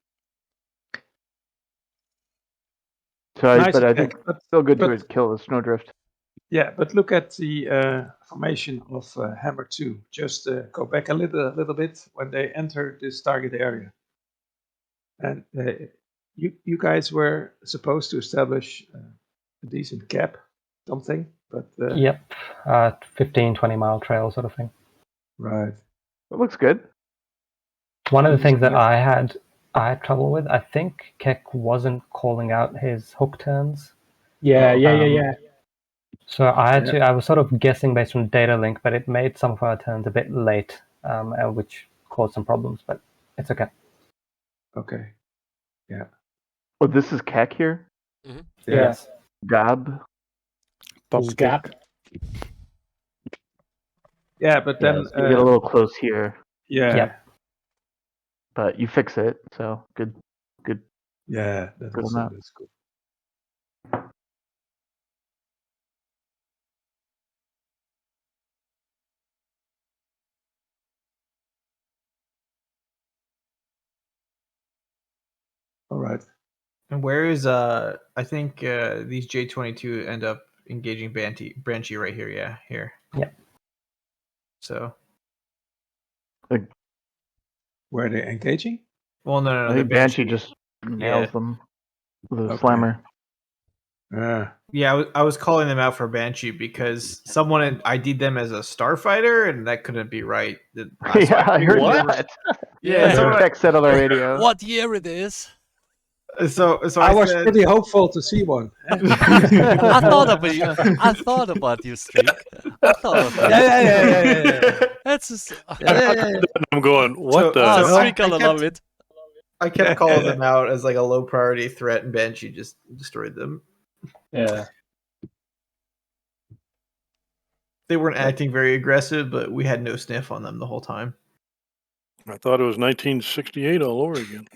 M: So,
H: Nice
M: but I
H: attack,
M: think
H: but-
M: still good
H: but-
M: to kill the snowdrift.
H: Yeah, but look at the formation of Hammer 2. Just go back a little bit when they enter this target area. And you guys were supposed to establish a decent cap, something, but...
P: Yep, 15, 20-mile trail sort of thing.
H: Right.
M: It looks good.
P: One of the things that I had trouble with, I think Keck wasn't calling out his hook turns.
N: Yeah.
P: So I was sort of guessing based on data link, but it made some of our turns a bit late, which caused some problems, but it's okay.
H: Okay. Yeah.
M: Oh, this is Keck here?
P: Yes.
M: Gab?
N: Gap.
H: Yeah, but then...
M: you get a little close here.
H: Yeah.
P: Yep.
M: But you fix it, so good.
H: Yeah,
M: Good
H: that's
M: enough.
H: good. All right.
Q: And where is I think these J-22 end up engaging Banshee right here. Yeah, here.
P: Yeah.
Q: So.
H: Where are they engaging?
Q: Well, no.
M: I think Banshee just nails them with a slammer.
Q: Yeah, I was calling them out for Banshee because someone ID'd them as a starfighter, and that couldn't be right.
M: Yeah, I heard that.
Q: Yeah,
M: Tech said on the radio.
B: What year it is?
Q: So
H: I was
Q: said,
H: pretty hopeful to see one.
B: I thought about you. I thought about you, Streak. I thought of that.
H: Yeah.
B: That's just.
I: I'm going, what the?
B: Streak gonna love it.
Q: I kept calling them out as like a low priority threat, and Banshee just destroyed them.
N: Yeah.
Q: They weren't acting very aggressive, but we had no sniff on them the whole time.
I: I thought it was 1968 all over again.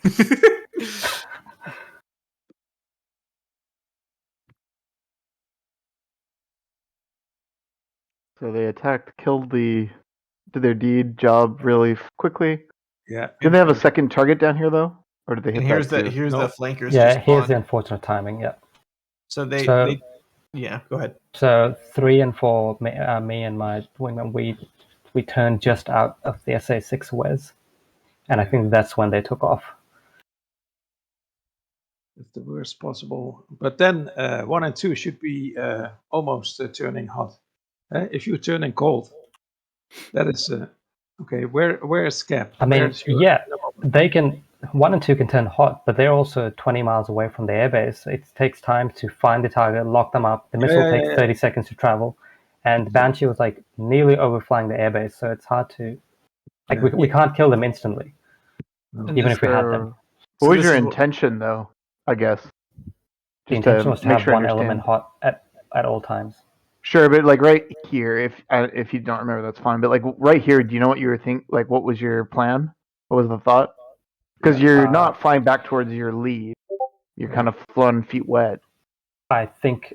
M: So they attacked, did their job really quickly.
H: Yeah.
M: Did they have a second target down here though, or did they hit
Q: And here's
M: that
Q: the
M: too?
Q: here's the flankers.
P: Yeah,
Q: just
P: here's
Q: spawned.
P: the unfortunate timing. Yeah.
Q: So they yeah. Go ahead.
P: So 3 and 4, me and my wingman, we turned just out of the SA6 Wes, and I think that's when they took off.
H: It's the worst possible. But then 1 and 2 should be almost turning hot. If you're turning cold, that is okay. Where is Cap?
P: I mean, yeah, they can. 1 and 2 can turn hot, but they're also 20 miles away from the airbase. It takes time to find the target, lock them up. The missile takes 30 seconds to travel, and Banshee was like nearly overflying the airbase, so it's hard to we can't kill them instantly, even if we had them.
M: What was your intention, though? I guess
P: the intention was to have one element hot at all times.
M: Sure, but like right here, if you don't remember, that's fine. But like right here, do you know what you were thinking? Like, what was your plan? What was the thought? Because you're not flying back towards your lead. You're kind of flowing feet wet.
P: I think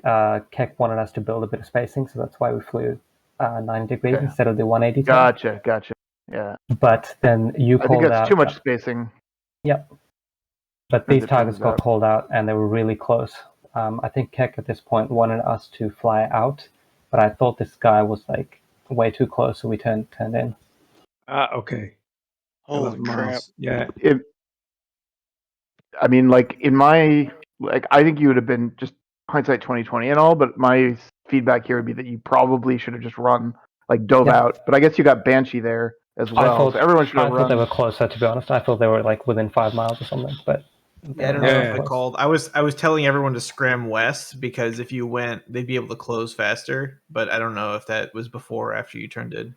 P: Keck wanted us to build a bit of spacing, so that's why we flew 90 degrees instead of the 180.
M: Gotcha. Yeah.
P: But then you called out.
M: I think that's too much spacing.
P: Yep. But these targets got called out, and they were really close. I think Keck at this point wanted us to fly out, but I thought this guy was like way too close, so we turned in.
H: Okay.
O: Holy crap!
H: Yeah.
M: I mean, like I think you would have been just hindsight 2020 and all, but my feedback here would be that you probably should have just run, like dove out. But I guess you got Banshee there as well. So everyone should have run.
P: I thought they were closer, to be honest. I thought they were like within 5 miles or something. But
Q: I don't know if I called. I was telling everyone to scram west because if you went, they'd be able to close faster. But I don't know if that was before or after you turned in.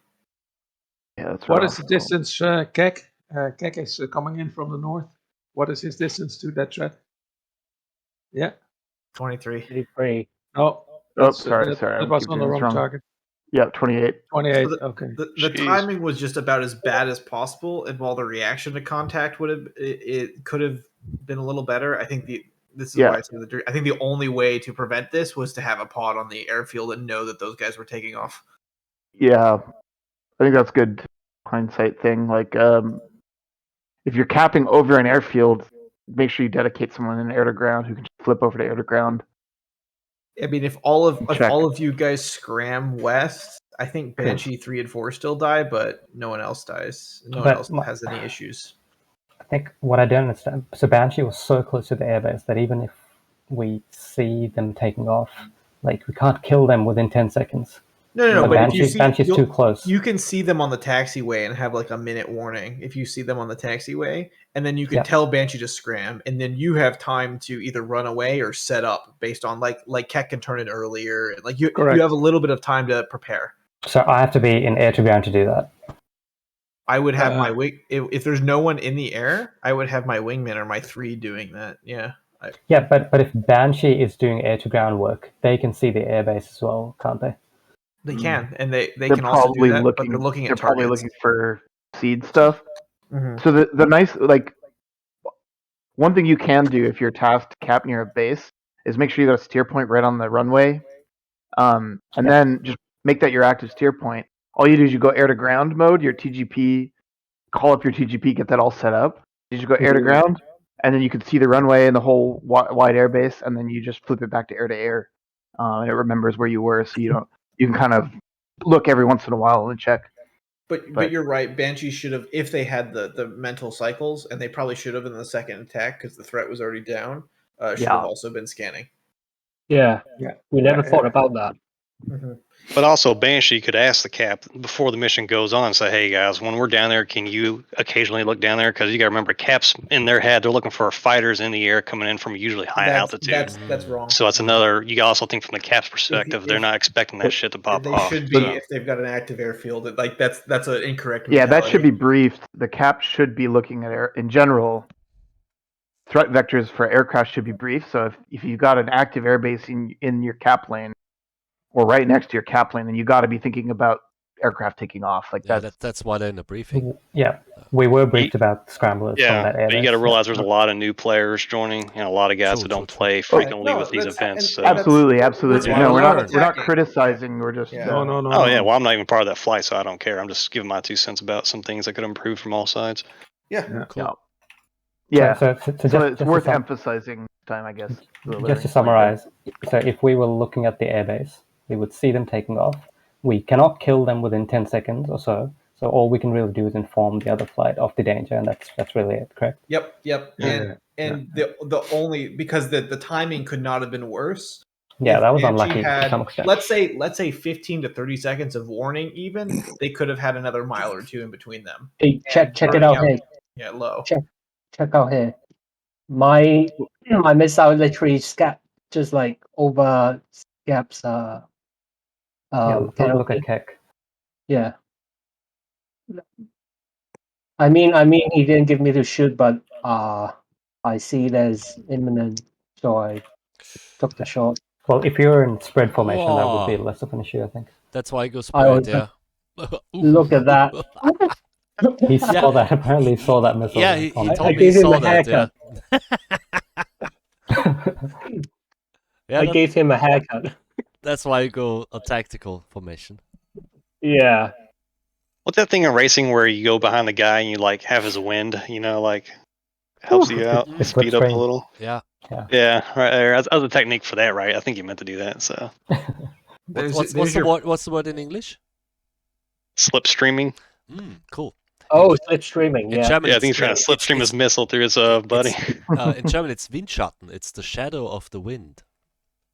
M: Yeah, that's right.
H: What is the distance, Keck? Keck is coming in from the north. What is his distance to that threat? Yeah.
Q: 23.
H: Oh,
M: sorry.
H: That was on the wrong target.
M: Yeah, 28.
H: 28.
Q: So
H: okay.
Q: The timing was just about as bad as possible, and while the reaction to contact it could have been a little better. I think why I said I think the only way to prevent this was to have a pod on the airfield and know that those guys were taking off.
M: Yeah, I think that's good hindsight thing. Like, if you're capping over an airfield, make sure you dedicate someone in air to ground who can flip over to air to ground.
Q: I mean, if all of you guys scram west, I think Banshee 3 and 4 still die, but no one else dies. No one else has any issues.
P: I think what I don't understand. So Banshee was so close to the airbase that even if we see them taking off, like we can't kill them within 10 seconds.
Q: No. But
P: Banshee's too close.
Q: You can see them on the taxiway and have like a minute warning if you see them on the taxiway, and then you can tell Banshee to scram, and then you have time to either run away or set up based on like Keck can turn it earlier. Like you have a little bit of time to prepare.
P: So I have to be in air to ground to do that.
Q: I would have my wing. If there's no one in the air, I would have my wingman or my 3 doing that. Yeah.
P: But if Banshee is doing air to ground work, they can see the airbase as well, can't they?
Q: They can, and they can also do that, but they're looking at targets.
M: Probably looking for seed stuff.
Q: Mm-hmm.
M: So the nice, like, one thing you can do if you're tasked cap near a base is make sure you got a steer point right on the runway, and then just make that your active steer point. All you do is you go air to ground mode, your TGP, call up your TGP, get that all set up. You just go air to ground, and then you can see the runway and the whole wide airbase, and then you just flip it back to air, and it remembers where you were, so you can kind of look every once in a while and check.
Q: But you're right. Banshee should have, if they had the mental cycles, and they probably should have in the second attack because the threat was already down. Should have also been scanning.
N: Yeah. We never thought about that.
R: But also, Banshee could ask the cap before the mission goes on, say, "Hey guys, when we're down there, can you occasionally look down there? Because you got to remember, caps in their head, they're looking for fighters in the air coming in from usually high altitude.
Q: That's wrong.
R: So that's another. You also think from the cap's perspective, they're not expecting that shit to pop
Q: They
R: off.
Q: should be if they've got an active airfield. That's an incorrect.
M: Yeah, that
Q: mentality.
M: should be briefed. The cap should be looking at in general. Threat vectors for aircraft should be briefed. So if you've got an active airbase in your cap lane, or right next to your cap lane, then you got to be thinking about aircraft taking off. Like
B: that's why they're in the briefing.
P: Yeah, we were briefed about scramblers from that
R: but
P: airbase.
R: you got to realize there's a lot of new players joining, and a lot of guys that don't play frequently with these events. So.
M: Absolutely.
R: No,
M: we're not criticizing. We're just
R: Oh yeah, well I'm not even part of that flight, so I don't care. I'm just giving my 2 cents about some things that could improve from all sides.
Q: Yeah,
B: cool.
M: Yeah,
P: so
M: it's worth emphasizing time, I guess.
P: Just to summarize, so if we were looking at the airbase, we would see them taking off. We cannot kill them within 10 seconds or so. So all we can really do is inform the other flight of the danger, and that's really it, correct?
Q: Yep. The only because the timing could not have been worse.
P: Yeah, that was
Q: If
P: unlucky
Q: she had,
P: to some extent.
Q: let's say 15 to 30 seconds of warning. Even they could have had another mile or two in between them.
N: Hey, check it out here.
Q: Yeah, low.
N: Check out here. My missile literally just like over Scap's
P: Look at Keck.
N: Yeah. I mean he didn't give me to shoot, but I see there's imminent, so I took the shot.
P: Well, if you're in spread formation, that would be less of an issue, I think.
B: That's why I go spread, yeah.
N: Look at that.
P: He saw that. Apparently, he saw that missile.
B: Yeah, he told me he saw that. Yeah.
N: I gave him a haircut.
B: That's why I go a tactical formation.
N: Yeah.
R: What's that thing in racing where you go behind the guy and you like have his wind, helps you out, speed up a little?
B: Yeah.
R: Yeah, right there. That was a technique for that, right? I think you meant to do that. So.
B: What's the word in English?
R: Slipstreaming.
B: Cool.
N: Oh, slipstreaming. Yeah.
R: I think he's trying to slipstream his missile through his buddy.
B: In German, it's Windschatten. It's the shadow of the wind.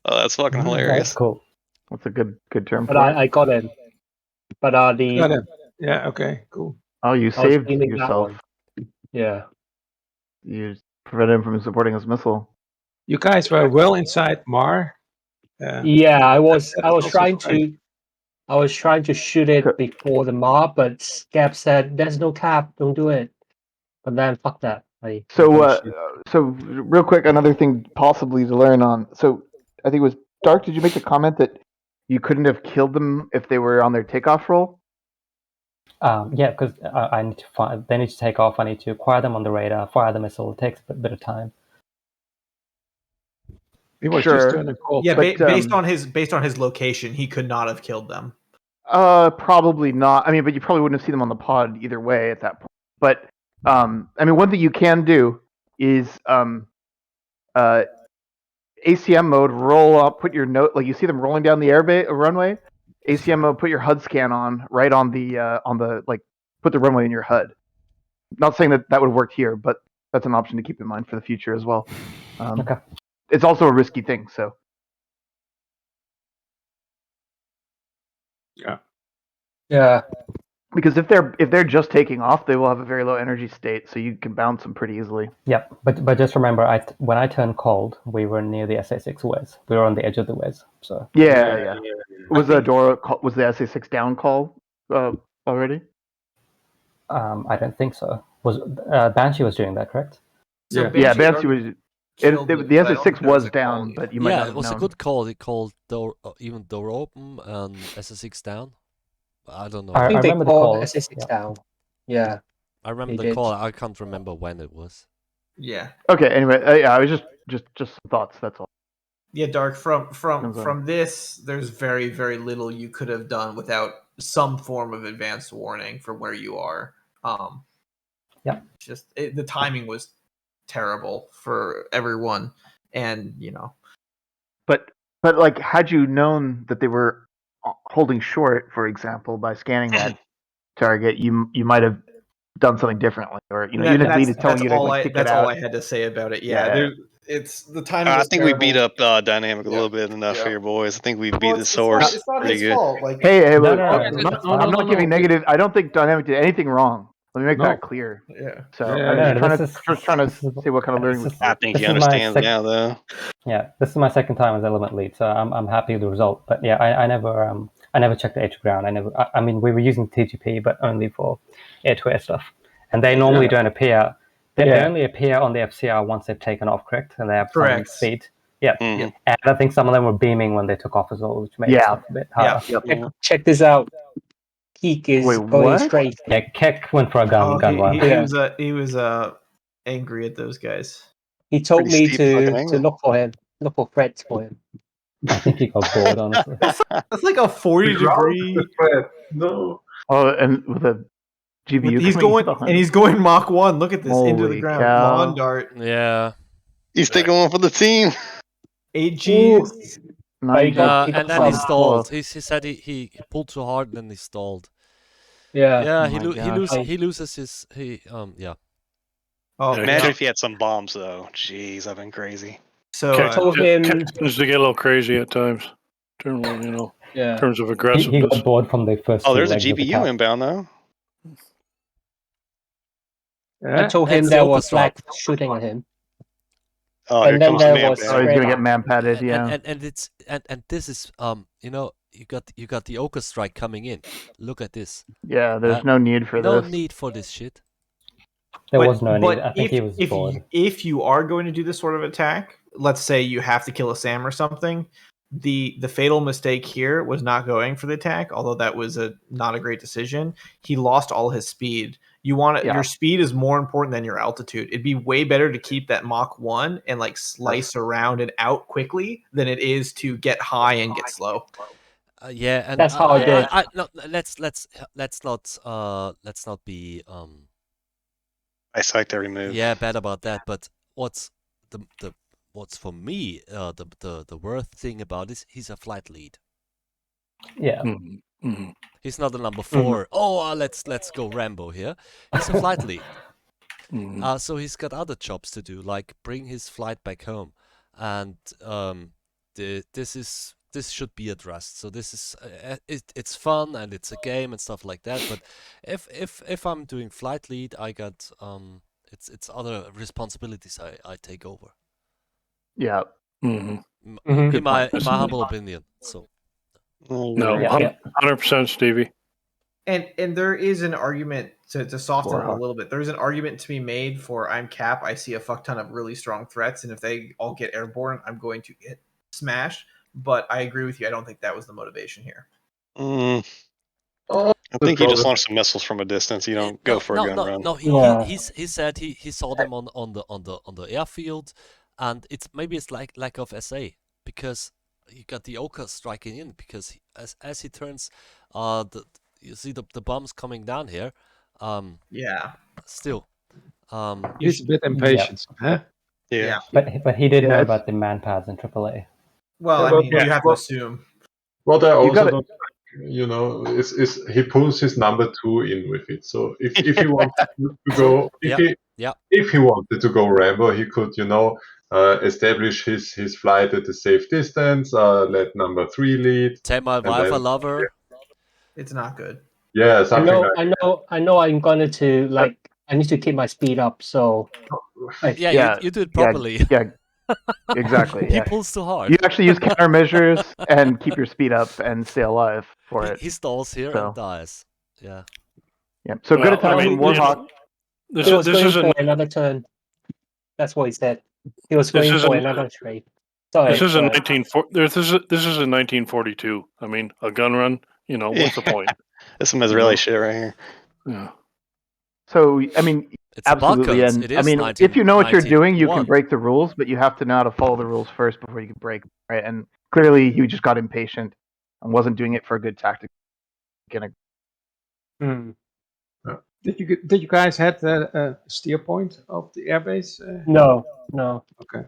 R: Oh, that's fucking hilarious.
P: That's cool.
M: That's a good term.
N: But I got him. But
H: Got him. Yeah. Okay. Cool.
M: Oh, you saved
N: aiming
M: yourself.
N: Yeah.
M: You prevented him from supporting his missile.
H: You guys were well inside Mar.
N: Yeah, I was trying to shoot it before the mob, but Scap said, "There's no cap, don't do it." But then, fuck that.
M: So real quick, another thing possibly to learn on. So I think it was Dark. Did you make the comment that you couldn't have killed them if they were on their takeoff roll?
P: Yeah, because I need to they need to take off. I need to acquire them on the radar, fire the missile. It takes a bit of time.
H: He was just doing a call.
Q: Yeah, based on his location, he could not have killed them.
M: Probably not. I mean, but you probably wouldn't have seen them on the pod either way at that point. But I mean, one thing you can do is ACM mode, roll up, put your note, like you see them rolling down the runway. ACM mode, put your HUD scan on, right on the like, put the runway in your HUD. Not saying that would work here, but that's an option to keep in mind for the future as well.
P: Okay.
M: It's also a risky thing, so.
N: Yeah.
M: Because if they're just taking off, they will have a very low energy state, so you can bounce them pretty easily.
P: Yeah, but just remember, when I turned cold, we were near the SA-6 WES. We were on the edge of the WES. So.
M: Yeah. Was the SA-6 down call already?
P: I don't think so. Was Banshee was doing that, correct?
M: So Banshee was. The SA-6 was down, but you might not have
B: it was
M: known.
B: a good call. He called even door open and SA-6 down. I don't know.
N: I think
P: I
N: they
P: remember the
N: called
P: call.
N: SA-6 down. Yeah.
B: I remember
N: They
B: the call.
N: did.
B: I can't remember when it was.
Q: Yeah.
M: Okay. Anyway, I was just some thoughts. That's all.
Q: Yeah, Dark. From this, there's very, very little you could have done without some form of advanced warning for where you are.
P: Yeah.
Q: The timing was terrible for everyone, and
M: But like, had you known that they were holding short, for example, by scanning that target, you might have done something differently, or even if Lead is telling you to kick it out.
Q: That's all I had to say about it. Yeah. It's the timing.
R: I
Q: was
R: think we
Q: terrible.
R: beat up Dynamic a little bit enough here, boys. I think we beat this horse
Q: It's not
R: pretty
Q: his
R: good.
Q: fault. Like,
M: Hey, look,
P: no,
M: I'm not giving negative. I don't think Dynamic did anything wrong. Let me make that clear.
Q: Yeah.
M: So
H: Yeah,
M: I'm
H: yeah.
M: just trying to see what kind of learning we can
R: I
M: get.
R: think he
P: This is my
R: understands now, though.
P: Yeah, this is my second time as element lead, so I'm happy with the result. But yeah, I never checked the edge of ground. I mean, we were using TGP, but only for air-to-air stuff, and they normally don't appear. They only appear on the FCR once they've taken off, correct? And they have some speed. Yeah.
R: Mhm.
P: And I think some of them were beaming when they took off as well, which makes stuff a bit harder.
N: Check this out. Keek is
M: Wait,
N: going
M: what?
N: straight.
P: Yeah, Keck went for a gun run.
Q: He was angry at those guys.
N: He told
R: Pretty
N: me
R: steep
N: to
R: fucking angle.
N: look for him, look for threats for him.
P: I think he got bored, honestly.
Q: That's like a 40-degree.
D: No.
M: Oh, and with a GBU,
Q: he's going Mach 1. Look at this into the
M: Holy
Q: ground.
M: cow.
Q: Lawn dart.
B: Yeah.
R: He's taking one for the team.
Q: 8 Gs.
B: And then he stalled. He said he pulled too hard and then he stalled.
N: Yeah.
B: Yeah,
R: Oh
B: he loses his yeah.
Q: Oh,
R: imagine if he had some bombs though. Jeez, that'd been crazy.
Q: So
I: tends to get a little crazy at times. In terms of aggressiveness.
P: He got bored from the first.
R: Oh, there's a
P: legs of the
R: GBU
P: cap.
R: inbound though.
N: I told him there was flag shooting at him.
R: Oh,
N: and then there was
M: he's gonna get man padded, yeah.
B: And it's and this is you know, you got the Ochre strike coming in. Look at this.
M: Yeah, there's no need for
B: no
M: this.
B: No need for this shit.
P: There was no need. I think he was bored.
Q: If you are going to do this sort of attack, let's say you have to kill a SAM or something, the fatal mistake here was not going for the attack, although that was not a great decision. He lost all his speed. You want your speed is more important than your altitude. It'd be way better to keep that Mach 1 and like slice around and out quickly than it is to get high and get slow.
B: Yeah, and
N: that's how I did.
B: No, let's not be
R: dissect every move.
B: Yeah, bad about that. But what's for me the worst thing about this? He's a flight lead.
P: Yeah.
I: Mm-hmm.
B: He's not a number 4. Mm-hmm. Oh, let's go Rambo here. He's a flight lead.
I: Mm-hmm.
B: So he's got other jobs to do, like bring his flight back home, and this should be addressed. So this is it's fun and it's a game and stuff like that. But if I'm doing flight lead, I got it's other responsibilities I take over.
M: Yeah.
I: Mm-hmm.
B: In my humble opinion. So.
I: No, 100% Stevie.
Q: And there is an argument to soften it a little bit. There's an argument to be made for I'm Cap. I see a fuck ton of really strong threats, and if they all get airborne, I'm going to get smashed. But I agree with you. I don't think that was the motivation here.
R: I think he just launched some missiles from a distance. You don't go for a gun run.
B: No, he said he saw them on the airfield, and it's like lack of SA because. You got the Ochre striking in because as he turns, you see the bombs coming down here. Still,
H: he's a bit impatient, huh?
R: Yeah.
P: But he didn't know about the man pads in AAA.
Q: Well, I mean, you have to assume.
D: What I also don't, is he pulls his number 2 in with it. So if he wanted to go, if he wanted to go Rambo, he could, establish his flight at a safe distance, let number 3 lead.
B: Take my wife a lover.
Q: It's not good.
D: Yeah,
N: I know I'm going to I need to keep my speed up, so
B: you do it properly.
M: Yeah, exactly.
B: He pulls too hard.
M: You actually use countermeasures and keep your speed up and stay alive for it.
B: He stalls here and dies. Yeah.
M: Yeah. So good attack from Warhawk.
N: He was going for another turn. That's what he said. He was going for another trade. Sorry.
I: This is in 1942. I mean, a gun run. What's the point?
R: This is some Israeli shit right here.
I: Yeah.
M: So I mean,
B: it's
M: absolutely, and I mean, if you know what you're doing, you can break the rules, but you have to know how to follow the rules first before you can break. Right? And clearly, he just got impatient and wasn't doing it for a good tactic.
H: Did you guys had a steer point of the airbase?
N: No.
H: Okay.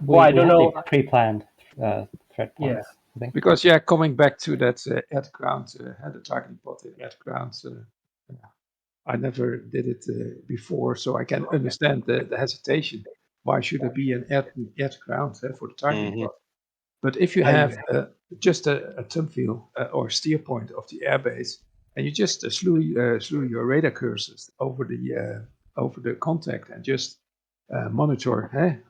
N: Well, I don't know.
P: Pre-planned threat points. I think.
H: Because coming back to that at ground, had a targeting pot at ground. I never did it before, so I can understand the hesitation. why should there be an air-to-ground for the targeting pod? But if you have just a thumb feel or steer point of the airbase, and you just slew your radar cursors over the contact and just monitor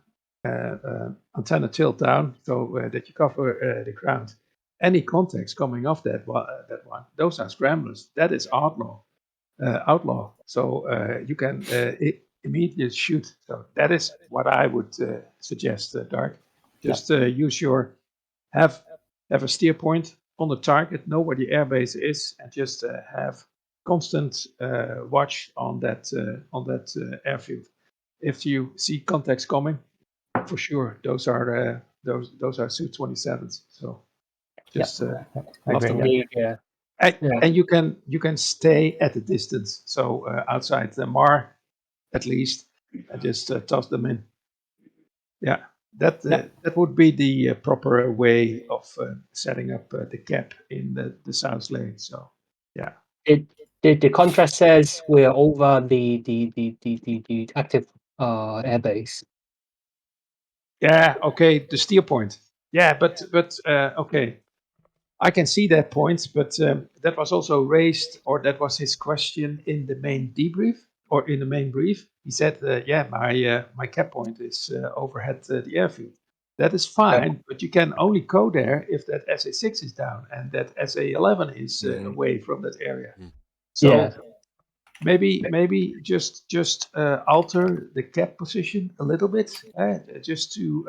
H: antenna tilt down so that you cover the ground. Any contacts coming off that one, those are scramblers. That is outlaw. So you can immediately shoot. So that is what I would suggest, Dark. Just use have a steer point on the target, know where the airbase is, and just have constant watch on that airfield. If you see contacts coming, for sure, those are Su-27s. So just and you can stay at a distance. So outside the MAR, at least, and just toss them in. Yeah, that would be the proper way of setting up the cap in the south lane. So yeah.
N: The contract says we're over the active airbase.
H: Yeah, okay, the steer point. Yeah, but okay, I can see that point, but that was also raised, or that was his question in the main debrief, or in the main brief. He said, yeah, my cap point is overhead the airfield. That is fine, but you can only go there if that SA6 is down and that SA11 is away from that area. So maybe just alter the cap position a little bit, just to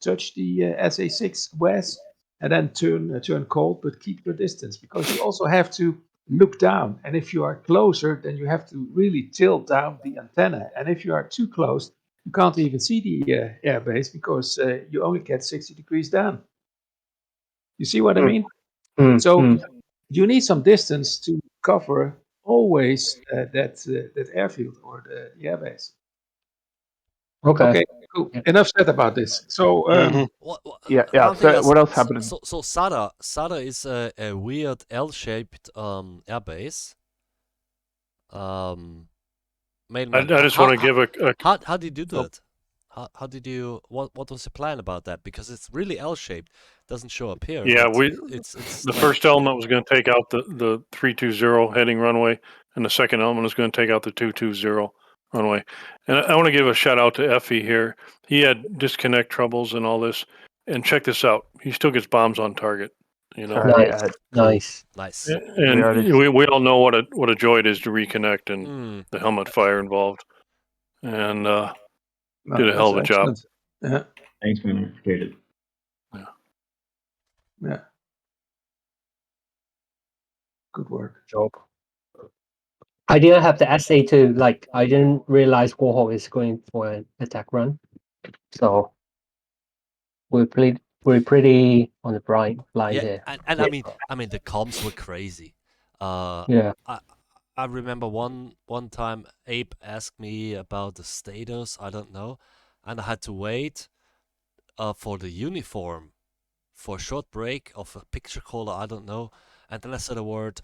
H: touch the SA6 west, and then turn cold, but keep your distance, because you also have to look down. And if you are closer, then you have to really tilt down the antenna. And if you are too close, you can't even see the airbase, because you only get 60 degrees down. You see what I mean? So you need some distance to cover always that airfield or the airbase. Okay, cool. Enough said about this. So
M: So what else happened?
B: So Sada is a weird L-shaped airbase.
I: I just want to give a
B: how did you do that? How did you what was the plan about that? Because it's really L-shaped, doesn't show up here.
I: Yeah,
B: it's
I: the first element was going to take out the 320 heading runway, and the second element is going to take out the 220 runway. And I want to give a shout out to Effie here. He had disconnect troubles and all this, and check this out. He still gets bombs on target. You know,
N: nice.
I: And we all know what a joy it is to reconnect and the helmet fire involved, and did a hell of a job.
H: Yeah.
S: Thanks, man. Appreciate it.
H: Yeah. Good work.
N: Job. I didn't have the essay to I didn't realize Warhawk is going for an attack run, so we're pretty on the bright line there.
B: And I mean the comms were crazy. I remember one time Abe asked me about the status, I don't know, and I had to wait for the uniform for a short break of a picture caller, I don't know, and then I said a word,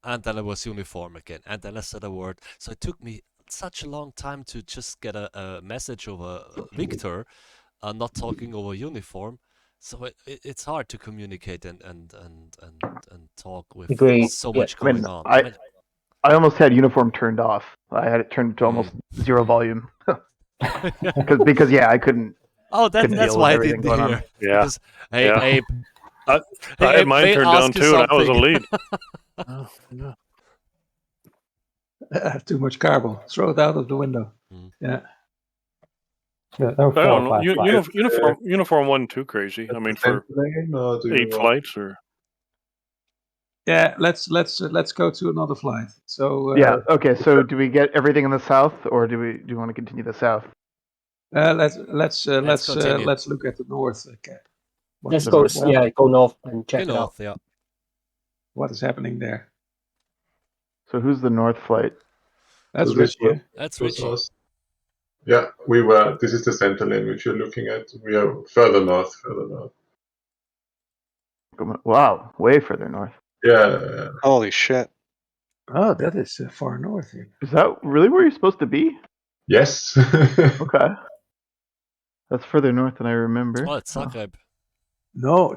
B: and then it was uniform again, and then I said a word. So it took me such a long time to just get a message over Victor, not talking over uniform. So it's hard to communicate and talk with so much going on.
M: I almost had uniform turned off. I had it turned to almost zero volume because I couldn't.
B: Oh, that's why I didn't hear.
I: Yeah.
B: Because, Abe.
I: I had mine turned down too, and I was a lead.
H: Too much carbon. Throw it out of the window. Yeah.
I: Uniform wasn't too crazy. I mean, for 8 flights or.
H: Yeah, let's go to another flight. So
M: okay. So do we get everything in the south, or do you want to continue the south?
H: Let's look at the north, Cap.
N: Let's go. Go north and check it out.
B: Yeah.
H: What is happening there?
M: So who's the north flight?
H: That's Richie.
B: That's Richie.
D: Yeah, we were. This is the center lane which you're looking at. We are further north.
M: Wow, way further north.
D: Yeah.
R: Holy shit.
H: Oh, that is far north here.
M: Is that really where you're supposed to be?
D: Yes.
M: Okay. That's further north than I remember.
B: Oh, it's Zagreb.
H: No,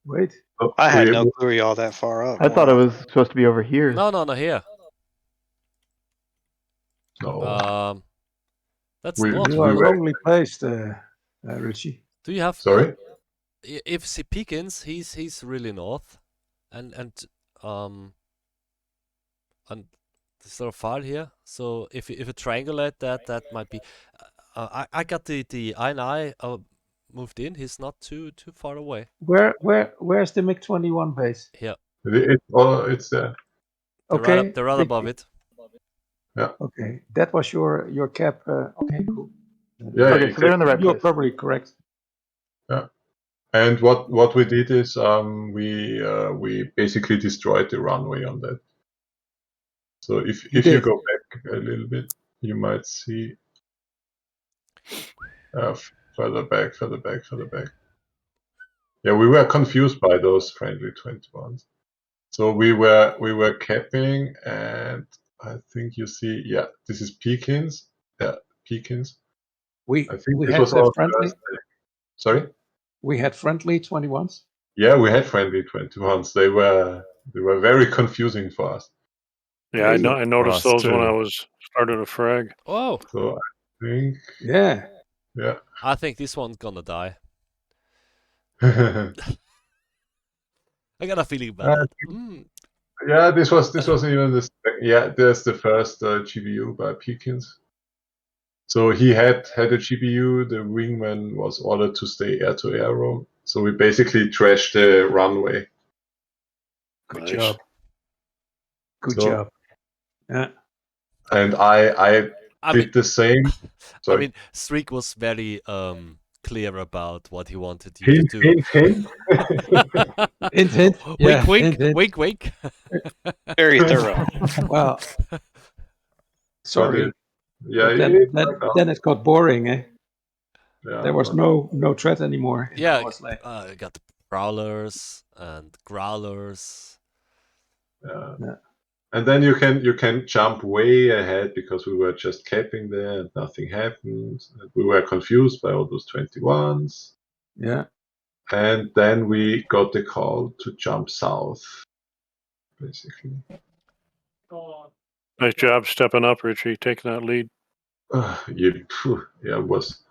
H: wait.
R: I had no clue y'all that far up.
M: I thought it was supposed to be over here.
B: No, here.
D: No.
B: That's
H: You are wrongly placed, Richie.
B: Do you have?
D: Sorry.
B: If see Peekins, he's really north, and there's a file here. So if you triangulate that might be. I got the INI moved in. He's not too far away.
H: Where's the MiG-21 base?
B: Here.
D: It's there.
H: Okay.
B: They're right above it.
D: Yeah.
H: Okay, that was your cap. Okay, cool.
D: Yeah,
M: okay, so they're in the right
H: You're
M: place.
H: probably correct.
D: Yeah. And what we did is we basically destroyed the runway on that. So if you go back a little bit, you might see further back. Yeah, we were confused by those friendly 21s. So we were capping, and I think you see, yeah, this is Peekins. Yeah, Peekins. I think
H: we
D: this
H: had
D: was our
H: friendly.
D: first. Sorry.
H: We had friendly 21s.
D: Yeah, we had friendly 21s. They were very confusing for us.
I: Yeah, I noticed those when I was started a frag.
B: Oh.
D: So I think.
H: Yeah.
D: Yeah.
B: I think this one's gonna die. I got a feeling about it.
D: Yeah, this was even the there's the first GBU by Peekins. So he had a GBU. The wingman was ordered to stay air-to-air roam. So we basically trashed the runway.
H: Good job. Good job. Yeah.
D: And I did the same.
B: I mean, Streak was very clear about what he wanted you to do.
H: Hint.
B: Wink, wink.
R: Very thorough.
H: Well, sorry.
D: Yeah,
H: then it got boring, eh?
D: Yeah,
H: there was no threat anymore.
B: Yeah,
H: it was like,
B: you got the prowlers and growlers.
D: Yeah. And then you can jump way ahead because we were just capping there and nothing happened. And we were confused by all those 21s.
H: Yeah.
D: And then we got the call to jump south, basically.
I: Nice job stepping up, Richie, taking that lead.
D: Was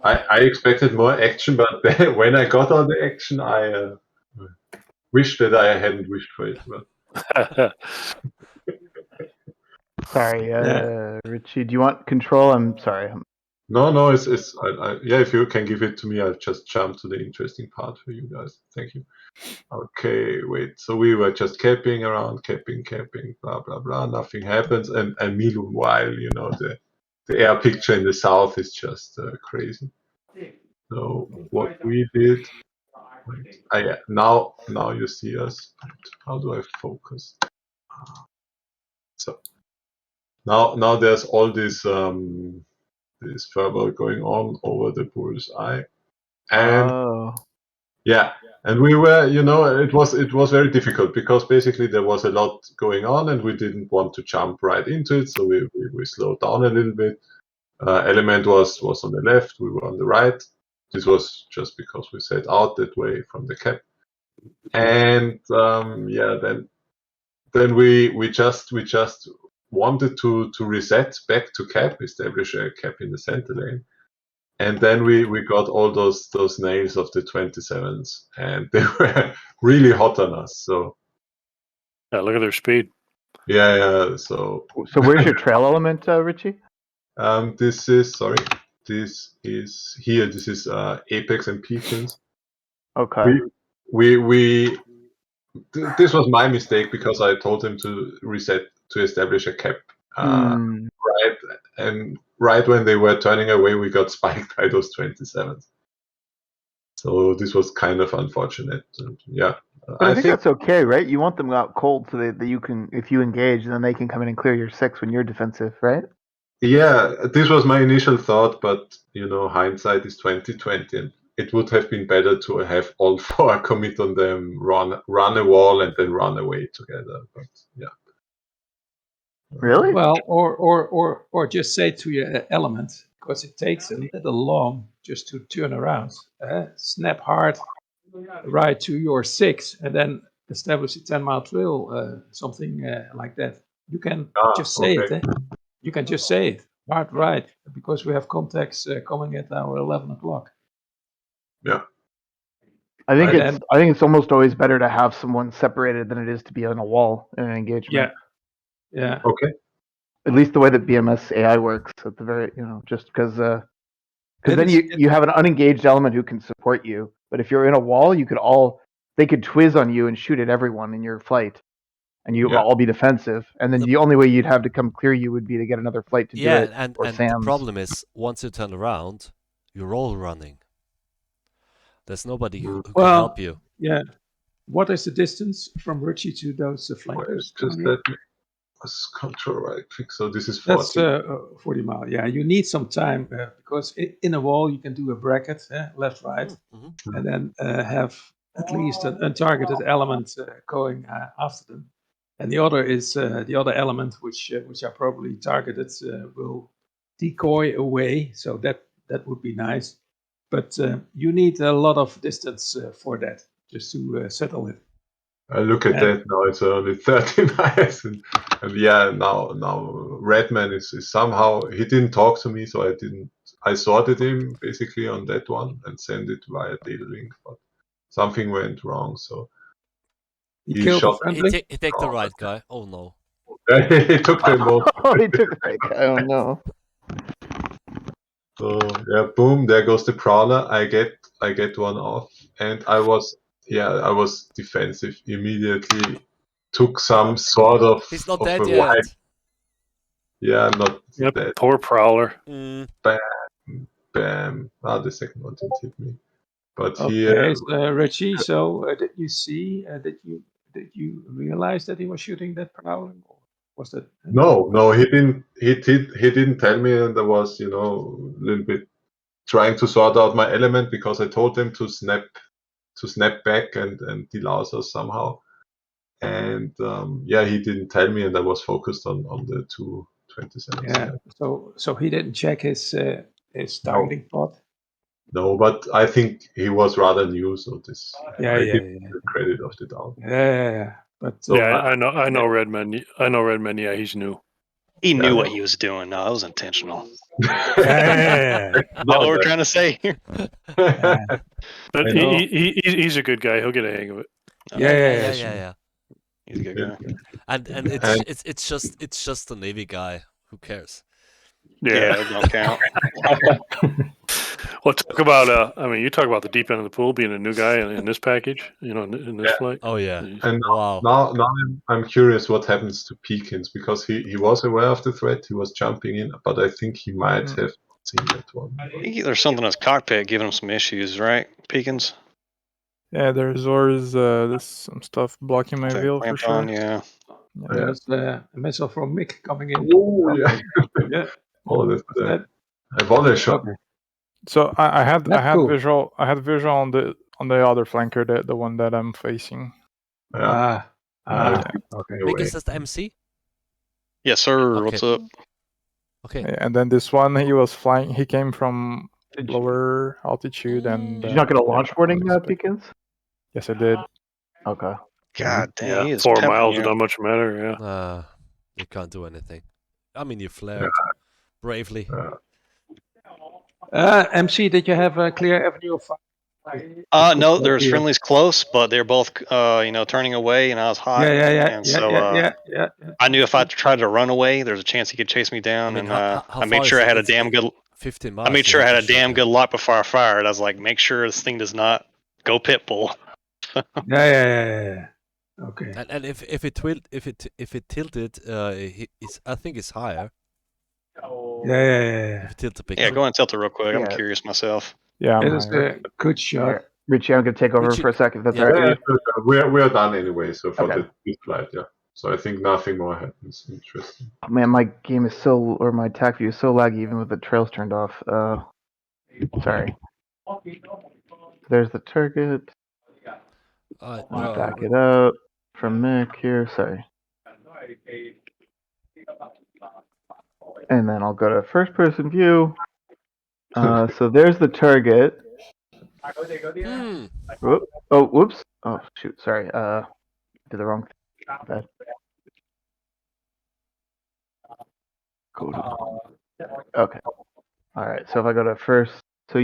D: I expected more action, but then, when I got all the action, I wish that I hadn't wished for it. But
M: sorry, Richie, do you want control? I'm sorry.
D: No, it's if you can give it to me, I'll just jump to the interesting part for you guys. Thank you. Okay, wait. So we were just capping around, capping, blah blah blah. Nothing happens, and meanwhile, the air picture in the south is just crazy. So what we did, now you see us. How do I focus? So now there's all this verbal going on over the bull's eye, and and we were, it was very difficult because basically there was a lot going on and we didn't want to jump right into it, so we slowed down a little bit. Element was on the left, we were on the right. This was just because we set out that way from the cap, and then we just wanted to reset back to cap, establish a cap in the center lane. And then we got all those nails of the 27s, and they were really hot on us. So
I: yeah, look at their speed.
D: Yeah. So
M: where's your trail element, Richie?
D: This is here. This is Apex and Peekins.
M: Okay.
D: This was my mistake because I told him to reset to establish a cap. Right when they were turning away, we got spiked by those 27s. So this was kind of unfortunate.
M: But I think that's okay, right? You want them out cold so that you can, if you engage, then they can come in and clear your 6 when you're defensive, right?
D: Yeah, this was my initial thought, but hindsight is 2020, and it would have been better to have all 4 commit on them, run a wall, and then run away together. But yeah.
M: Really?
H: Well, or just say to your element, because it takes a little long just to turn around. Snap hard right to your 6 and then establish a 10-mile trail, something like that. You can just say it. You can just say it. Hard right, because we have contacts coming at our 11 o'clock.
D: Yeah.
M: I think it's almost always better to have someone separated than it is to be on a wall in an engagement.
H: Yeah.
D: Okay.
M: At least the way that BMS AI works at the very, just because then you have an unengaged element who can support you. But if you're in a wall, they could twizz on you and shoot at everyone in your flight, and you will all be defensive. And then the only way you'd have to come clear you would be to get another flight to do it.
B: And
M: or
B: the problem is, once you turn around, you're all running. There's nobody who can help you.
H: Yeah. What is the distance from Richie to those flankers?
D: Let's control right click. So this is 40.
H: That's 40 mile. Yeah, you need some time because in a wall you can do a bracket, left, right, and then have at least an untargeted element going after them. And the other is the other element which are probably targeted will decoy away. So that would be nice, but you need a lot of distance for that just to settle it.
D: I look at that now; it's only 30 miles, and now Redman is somehow he didn't talk to me, so I sorted him basically on that one and sent it via data link, but something went wrong, so
H: he shot.
B: He take the right guy. Oh no!
D: He took the most.
M: He took the right guy. Oh no!
D: So boom! There goes the prowler. I get one off, and I was defensive immediately. Took some sort of.
B: He's not dead yet.
D: Yeah, not dead.
I: Poor prowler.
D: Bam! The second one didn't hit me. But
H: okay, Richie. So did you see? Did you realize that he was shooting that prowler? Or was that?
D: No, he didn't. He didn't tell me, and I was, a little bit trying to sort out my element because I told him to snap back and delouse us somehow. And he didn't tell me, and I was focused on the 227.
H: Yeah. So he didn't check his targeting pod.
D: No, but I think he was rather new, so this
H: I
D: give the credit of the doubt.
H: Yeah. But
I: I know Redman. I know Redman. Yeah, he's new.
R: He knew what he was doing. No, that was intentional.
H: Yeah.
R: Is that what we're trying to say here?
I: But he's a good guy. He'll get a hang of it.
B: Yeah.
R: He's a good guy.
B: And it's just a Navy guy. Who cares?
R: Yeah, it don't count.
I: Well, talk about you talk about the deep end of the pool being a new guy in this package, in this flight.
B: Oh yeah.
D: And
B: wow.
D: Now I'm curious what happens to Peekins, because he was aware of the threat, he was jumping in, but I think he might have seen that one.
R: I think there's something in his cockpit giving him some issues, right, Peekins?
F: Yeah, there's always some stuff blocking my view for sure.
R: Yeah.
H: There's a missile from Mick coming in.
D: Oh yeah.
H: Yeah.
D: Oh, that's a volley shot.
F: So I had
H: cool.
F: visual on the other flanker, the one that I'm facing.
D: Yeah.
H: Okay.
B: Mick, is this the MC?
R: Yes, sir.
B: Okay.
R: What's up?
B: Okay.
F: Yeah, and then this one, he was flying. He came from lower altitude, and
M: did you not get a launch warning, Peekins?
F: Yes, I did.
M: Okay.
R: God damn.
I: Yeah, 4 miles doesn't much matter. Yeah.
B: You can't do anything. I mean, you flared bravely.
H: MC, did you have a clear avenue of fire?
R: No, there's friendlies close, but they're both, turning away, and I was hot. And I knew if I tried to run away, there's a chance he could chase me down. I made sure I had a damn good.
B: 15 miles.
R: I made sure I had a damn good lock before I fired. I was like, make sure this thing does not go pit bull.
H: Yeah. Okay.
B: And if it tilted, I think it's higher.
H: Yeah.
B: If it tilted big.
R: Yeah, go and tilt it real quick. I'm curious myself.
F: Yeah,
H: it is a good shot.
M: Richie, I'm gonna take over for a second. That's all right.
D: We're done anyway. So for this flight, So I think nothing more happens. Interesting.
M: Man, my game is my Tacview is so laggy even with the trails turned off. Sorry. There's the target. Back it up from Mick here. Sorry. And then I'll go to first person view. So there's the target. Oh, whoops. Oh, shoot. Sorry. Did the wrong thing. Bad. Go to... Okay. All right. So if I go to first, so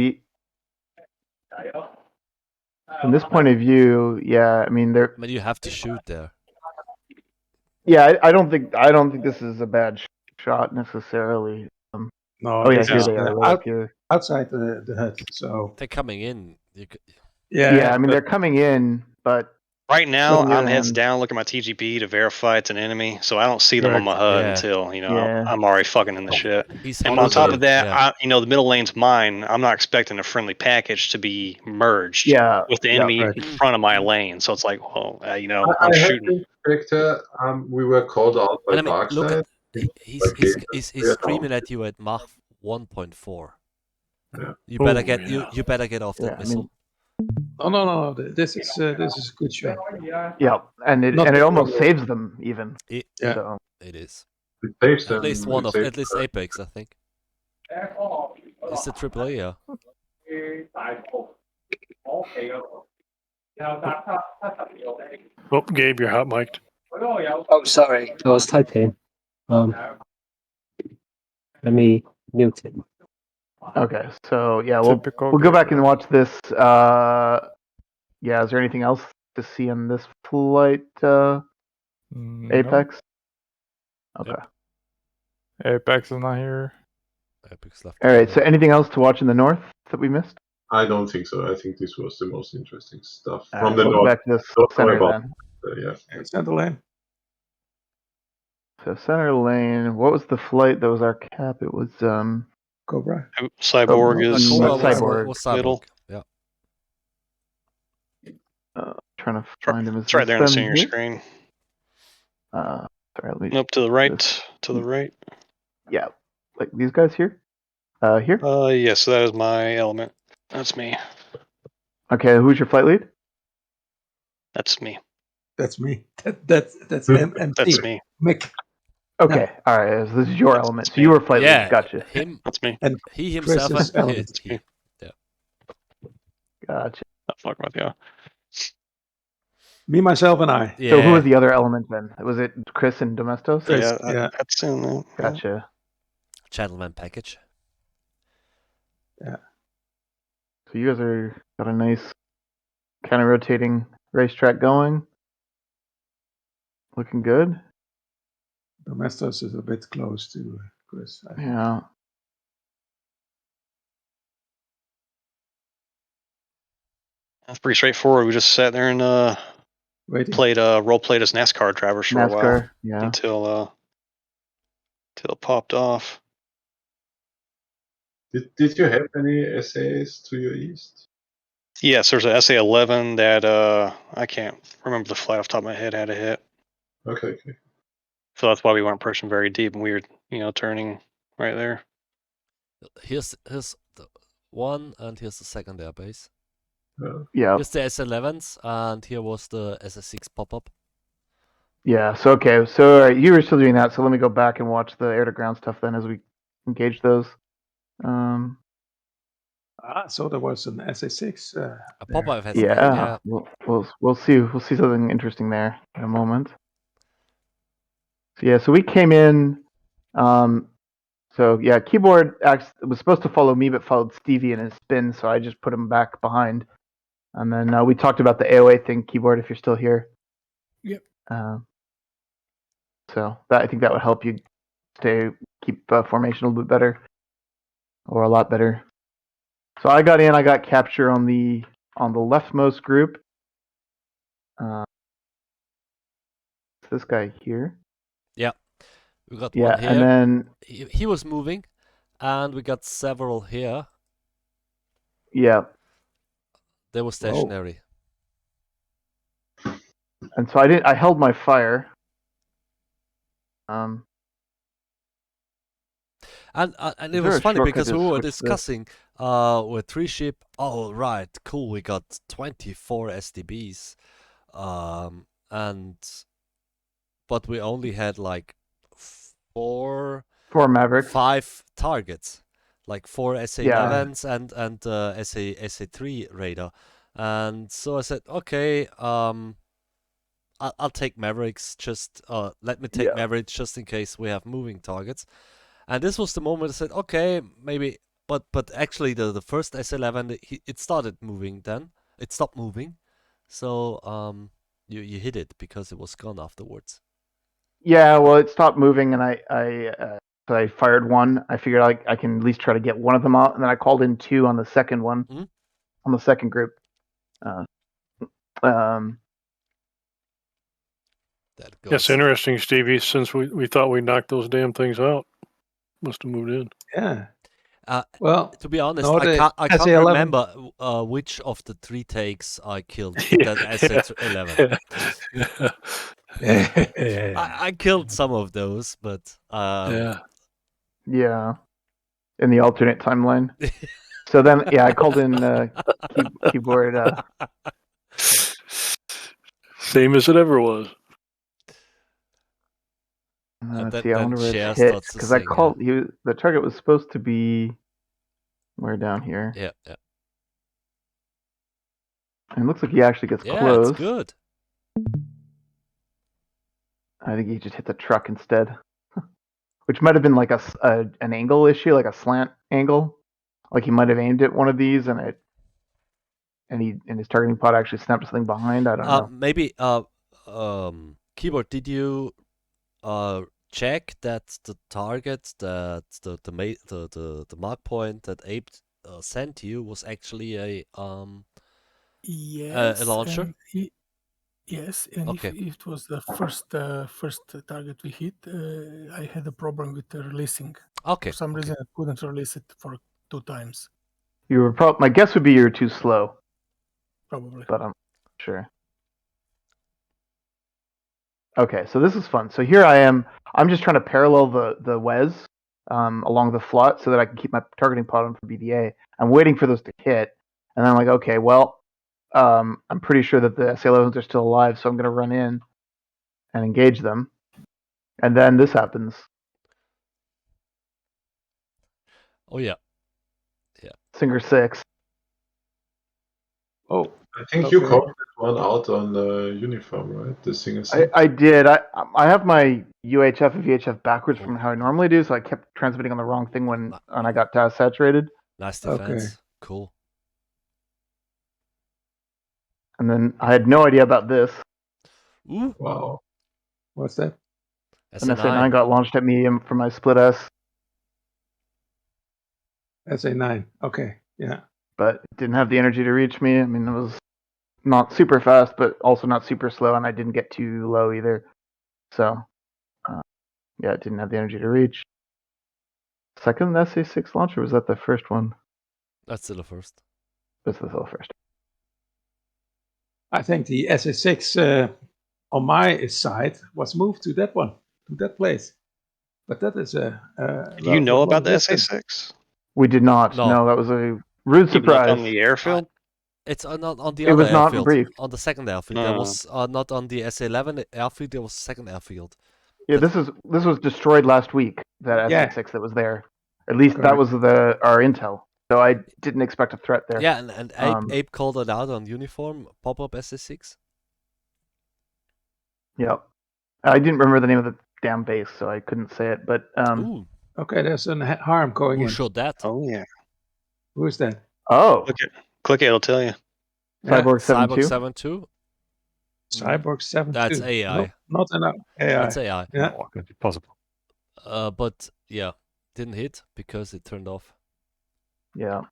M: from this point of view, yeah. I mean, they're.
B: But you have to shoot there.
M: Yeah, I don't think this is a bad shot necessarily.
H: No.
M: Oh yeah, here they are. Right up here.
H: Outside the hut. So
B: they're coming in.
M: Yeah. I mean, they're coming in, but.
R: Right now, I'm heads down looking at my TGP to verify it's an enemy, so I don't see them on my HUD until I'm already fucking in the shit. And on top of that, the middle lane's mine. I'm not expecting a friendly package to be merged with the enemy in front of my lane. So it's like, well, I'm shooting.
D: Victor, we were called out by Dark Side.
B: He's screaming at you at Mach 1.4.
D: Yeah.
B: You better get off that missile.
H: No. This is a good shot.
M: Yeah, and it almost saves them even.
B: So. It is.
D: It saves them.
B: At least Apex, I think. It's the AAA, yeah.
I: Oh, Gabe, you're hot mic'd.
N: Oh, sorry. I was typing. Let me mute it.
M: Okay, so yeah, we'll go back and watch this. Yeah, is there anything else to see on this flight, Apex? Okay.
F: Yep. Apex is not here.
B: Apex left.
M: All right, so anything else to watch in the north that we missed?
D: I don't think so. I think this was the most interesting stuff from the north.
M: Back to this center then.
H: Center lane.
M: So center lane. What was the flight that was our cap? It was
H: Cobra.
R: Cyborg is
M: Cyborg.
R: Middle.
B: Yeah.
M: Trying to find him.
R: It's right there in the center screen.
M: Sorry, let me.
R: Nope, to the right. To the right.
M: Yeah, like these guys here. Here.
R: Yes, that is my element. That's me.
M: Okay, who's your flight lead?
R: That's me.
H: That's me. That's MT.
R: That's me.
H: Mick.
M: Okay, all right. So this is your element. So you were flight lead. Gotcha.
B: Him.
R: That's me.
H: And
B: he himself.
H: Element.
B: Yeah.
M: Gotcha.
R: Fuck with you.
H: Me, myself, and I.
B: Yeah.
M: So who was the other element then? Was it Chris and Domestos?
H: Yeah.
R: That's in there.
M: Gotcha.
B: Gentleman package.
H: Yeah.
M: So you guys got a nice kind of rotating racetrack going. Looking good.
H: Domestos is a bit close to Chris.
M: Yeah.
R: That's pretty straightforward. We just sat there and role played as NASCAR drivers for a while.
M: Yeah.
R: Until it popped off.
D: Did you have any SAS to your east?
R: Yes, there's a SA-11 that I can't remember the flight off the top of my head had a hit.
D: Okay.
R: So that's why we weren't pushing very deep, and we were, turning right there.
B: Here's the one, and here's the second airbase.
M: Yeah.
B: Here's the S11s, and here was the SS6 pop-up.
M: Yeah. So okay. So you were still doing that. So let me go back and watch the air-to-ground stuff then as we engage those.
H: So there was an SA6.
B: A pop-up has
M: yeah. We'll see. We'll see something interesting there in a moment. So yeah. So we came in. So yeah, keyboard was supposed to follow me, but followed Stevie in his spin. So I just put him back behind. And then we talked about the AOA thing, keyboard, if you're still here.
H: Yep.
M: So I think that would help you keep formation a little bit better, or a lot better. So I got capture on the leftmost group. This guy here.
B: Yeah, we got one here.
M: And then
B: he was moving, and we got several here.
M: Yeah.
B: They were stationary.
M: And so I held my fire.
B: And it was funny because we were discussing with 3-ship. Oh right, cool. We got 24 SDBs, but we only had like 4
M: Mavericks,
B: 5 targets. like 4 SA-11s and SA-3 radar. And so I said, okay, I'll take Mavericks. Just let me take Mavericks just in case we have moving targets. And this was the moment I said, okay, maybe. But actually, the first SA-11 it started moving. Then it stopped moving. So you hit it because it was gone afterwards.
M: Yeah, well, it stopped moving, and I fired one. I figured I can at least try to get one of them out, and then I called in 2 on the second one, on the second group.
I: That's interesting, Stevie. Since we thought we knocked those damn things out, must have moved in.
H: Yeah.
B: Well, to be honest, I can't remember which of the 3 takes I killed that SA-11. I killed some of those, but
M: yeah, in the alternate timeline. So then, I called in keyboard.
I: Same as it ever was.
M: Let's see, I wonder where it hit, because I called. The target was supposed to be where down here.
B: Yeah.
M: And it looks like he actually gets close.
B: It's good.
M: I think he just hit the truck instead, which might have been like an angle issue, like a slant angle. Like he might have aimed at one of these, and his targeting pod actually snapped something behind. I don't know.
B: Maybe keyboard. Did you check that the target that the mark point that Abe sent you was actually a launcher?
S: Yes, and
B: okay.
S: if it was the first target we hit, I had a problem with the releasing.
B: Okay.
S: For some reason, I couldn't release it for 2 times.
M: You were my guess would be you're too slow.
S: Probably.
M: But I'm sure. Okay, so this is fun. So here I am. I'm just trying to parallel the WES along the FLOT so that I can keep my targeting pod on for BDA. I'm waiting for those to hit, and then I'm like, okay, well, I'm pretty sure that the SA-11s are still alive, so I'm going to run in and engage them. And then this happens.
B: Oh, yeah.
M: Singer 6.
H: Oh.
D: I think you called that one out on the uniform, right? The Singer 6.
M: I did. I have my UHF and VHF backwards from how I normally do, so I kept transmitting on the wrong thing when I got task saturated.
B: Nice defense. Cool.
M: And then I had no idea about this.
B: Ooh.
D: Wow.
H: What's that?
M: An SA-9 got launched at me from my split S.
H: SA-9. Okay. Yeah.
M: But it didn't have the energy to reach me. I mean, it was not super fast, but also not super slow, and I didn't get too low either. So, it didn't have the energy to reach. Second SA-6 launch, or was that the first one?
B: That's still the first.
M: That's still the first.
H: I think the SA-6 on my side was moved to that one, to that place. But that is
R: Do you know about the SA-6?
M: We did not. No, that was a rude surprise.
R: On the airfield?
B: It's not on the
M: it
B: other
M: was not
B: airfield.
M: brief.
B: On the second airfield. There was not on the SA-11 airfield. There was the second airfield.
M: Yeah, this was destroyed last week. That SA-6 that was there. At least that was our intel. So I didn't expect a threat there.
B: Yeah, and Abe called it out on uniform pop-up SA-6.
M: Yeah, I didn't remember the name of the damn base, so I couldn't say it. But
H: okay, there's an harm going in.
B: Who showed that?
R: Oh yeah.
H: Who is that?
M: Oh,
R: click it. It'll tell you.
M: Cyborg 72.
B: Cyborg 72.
H: Cyborg 72.
B: That's AI.
H: Not enough AI.
B: That's AI.
H: Yeah.
P: Oh, could be possible.
B: But yeah, didn't hit because it turned off.
M: Yeah,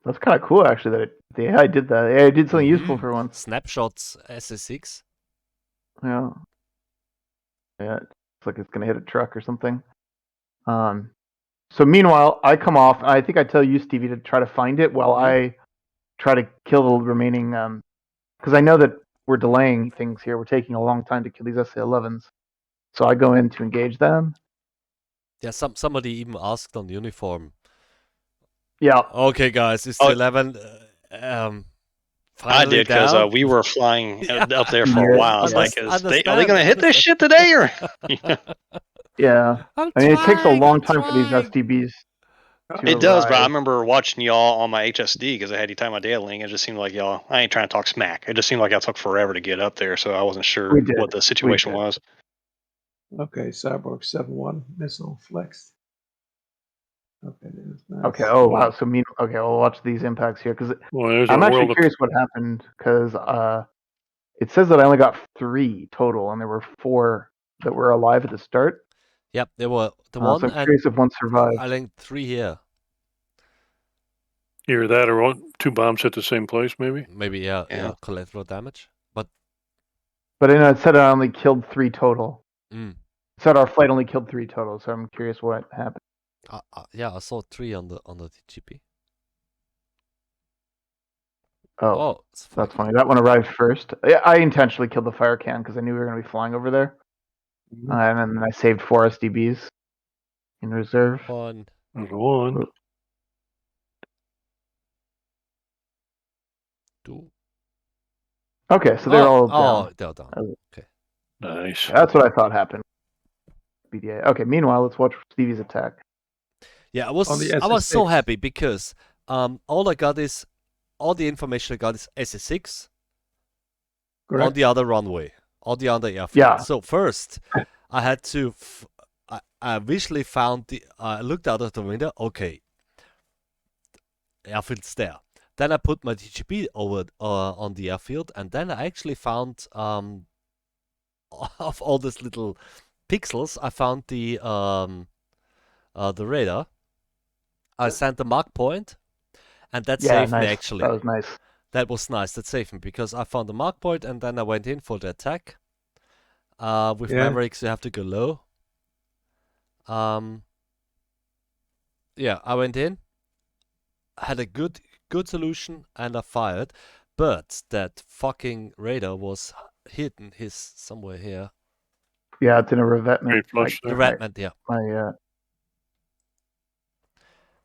M: that's kind of cool actually that the AI did that. The AI did something useful for once.
B: Snapshots SA-6.
M: Yeah. Yeah, it's like it's gonna hit a truck or something. So meanwhile, I come off. I think I tell you, Stevie, to try to find it while I try to kill the remaining. Because I know that we're delaying things here. We're taking a long time to kill these SA-11s. So I go in to engage them.
B: Yeah, somebody even asked on uniform.
M: Yeah.
B: Okay, guys, it's 11.
R: I did because we were flying up there for a while. I was like, are they going to hit this shit today? Or
M: yeah. I mean, it takes a long time for these STBs
R: It does, but I remember watching y'all on my HSD because I had you time my data link. It just seemed like y'all. I ain't trying to talk smack. It just seemed like y'all took forever to get up there, so I wasn't sure what the situation was.
H: Okay, Cyborg 7-1 missile flexed. Okay, nice.
M: Okay. Oh wow. So okay, I'll watch these impacts here because I'm actually curious what happened because it says that I only got 3 total, and there were 4 that were alive at the start.
B: Yep, there were the one.
M: So I'm curious if one survived.
B: I think 3 here.
I: Either that or 2 bombs hit the same place, maybe.
B: Maybe yeah, collateral damage. But
M: I know it said I only killed 3 total.
B: Mm.
M: It said our flight only killed 3 total, so I'm curious what happened.
B: Yeah, I saw 3 on the TGP.
M: Oh, that's funny. That one arrived first. I intentionally killed the fire can because I knew we were going to be flying over there. And then I saved 4 SDBs in reserve.
B: One.
I: One.
B: 2.
M: Okay, so they're all down.
B: Oh, they're down. Okay.
I: Nice.
M: That's what I thought happened. BDA. Okay, meanwhile, let's watch Stevie's attack.
B: Yeah, I was so happy because all the information I got is SS6 on the other runway, on the other airfield.
M: Yeah.
B: So first, I had to, I visually found I looked out of the window, okay, airfield's there. Then I put my TGP over on the airfield, and then I actually found, of all these little pixels, I found the radar. I sent the mark point, and that saved me actually.
M: That was nice.
B: That was nice. That saved me because I found the mark point, and then I went in for the attack. With Mavericks, you have to go low. Yeah, I went in, had a good solution, and I fired. But that fucking radar was hidden somewhere here.
M: Yeah, it's in a revetment.
B: The revetment, yeah.
M: I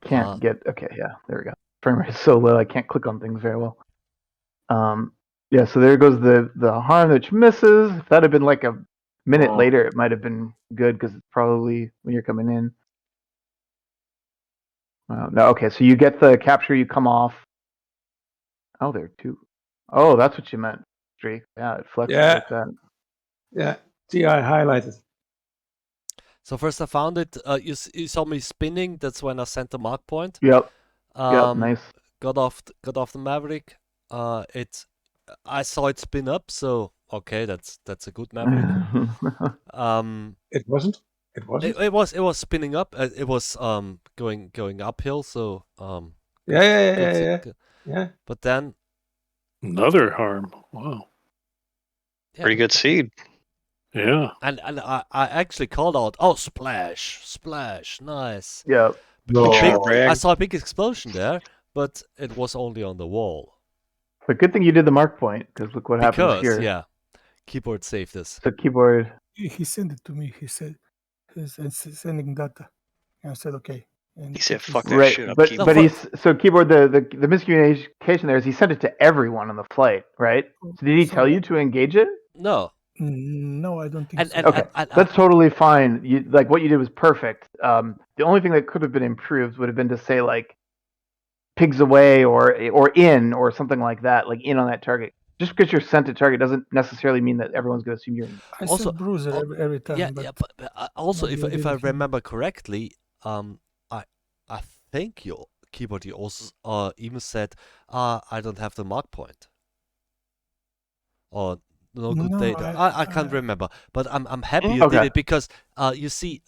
M: can't get. Okay, yeah, there we go. Frame rate is so low, I can't click on things very well. Yeah, so there goes the harm, which misses. If that had been like a minute later, it might have been good because it's probably when you're coming in. No, okay, so you get the capture, you come off. Oh, there are 2. Oh, that's what you meant, Drake. Yeah, it flexes like that.
H: Yeah, TI highlighted.
B: So first I found it. You saw me spinning. That's when I sent the mark point.
M: Yep. Nice.
B: Got off the Maverick. I saw it spin up. So okay, that's a good Maverick.
H: It wasn't. It wasn't.
B: It was spinning up. It was going uphill. So
H: Yeah.
B: But then
I: another harm. Wow.
R: Yeah. Pretty good seed.
I: Yeah.
B: And I actually called out, oh, splash, nice.
M: Yeah.
B: I saw a big explosion there, but it was only on the wall.
M: But good thing you did the mark point, because look what happens here.
B: Yeah, keyboard saved this.
M: So keyboard.
S: He sent it to me. He said he's sending data. And I said okay. And
R: he said fuck that shit up.
M: But so keyboard. The miscommunication there is he sent it to everyone on the flight, right? So did he tell you to engage it?
B: No.
S: No, I don't think so.
M: Okay, that's totally fine. Like what you did was perfect. The only thing that could have been improved would have been to say like pigs away or in or something like that, like in on that target. Just because you're sent to target doesn't necessarily mean that everyone's going to assume you're in.
S: I also bruiser every time.
B: Yeah, but also if I remember correctly, I think your keyboard you also even said I don't have the mark point. Or no good data. I can't remember, but I'm happy you did it because you see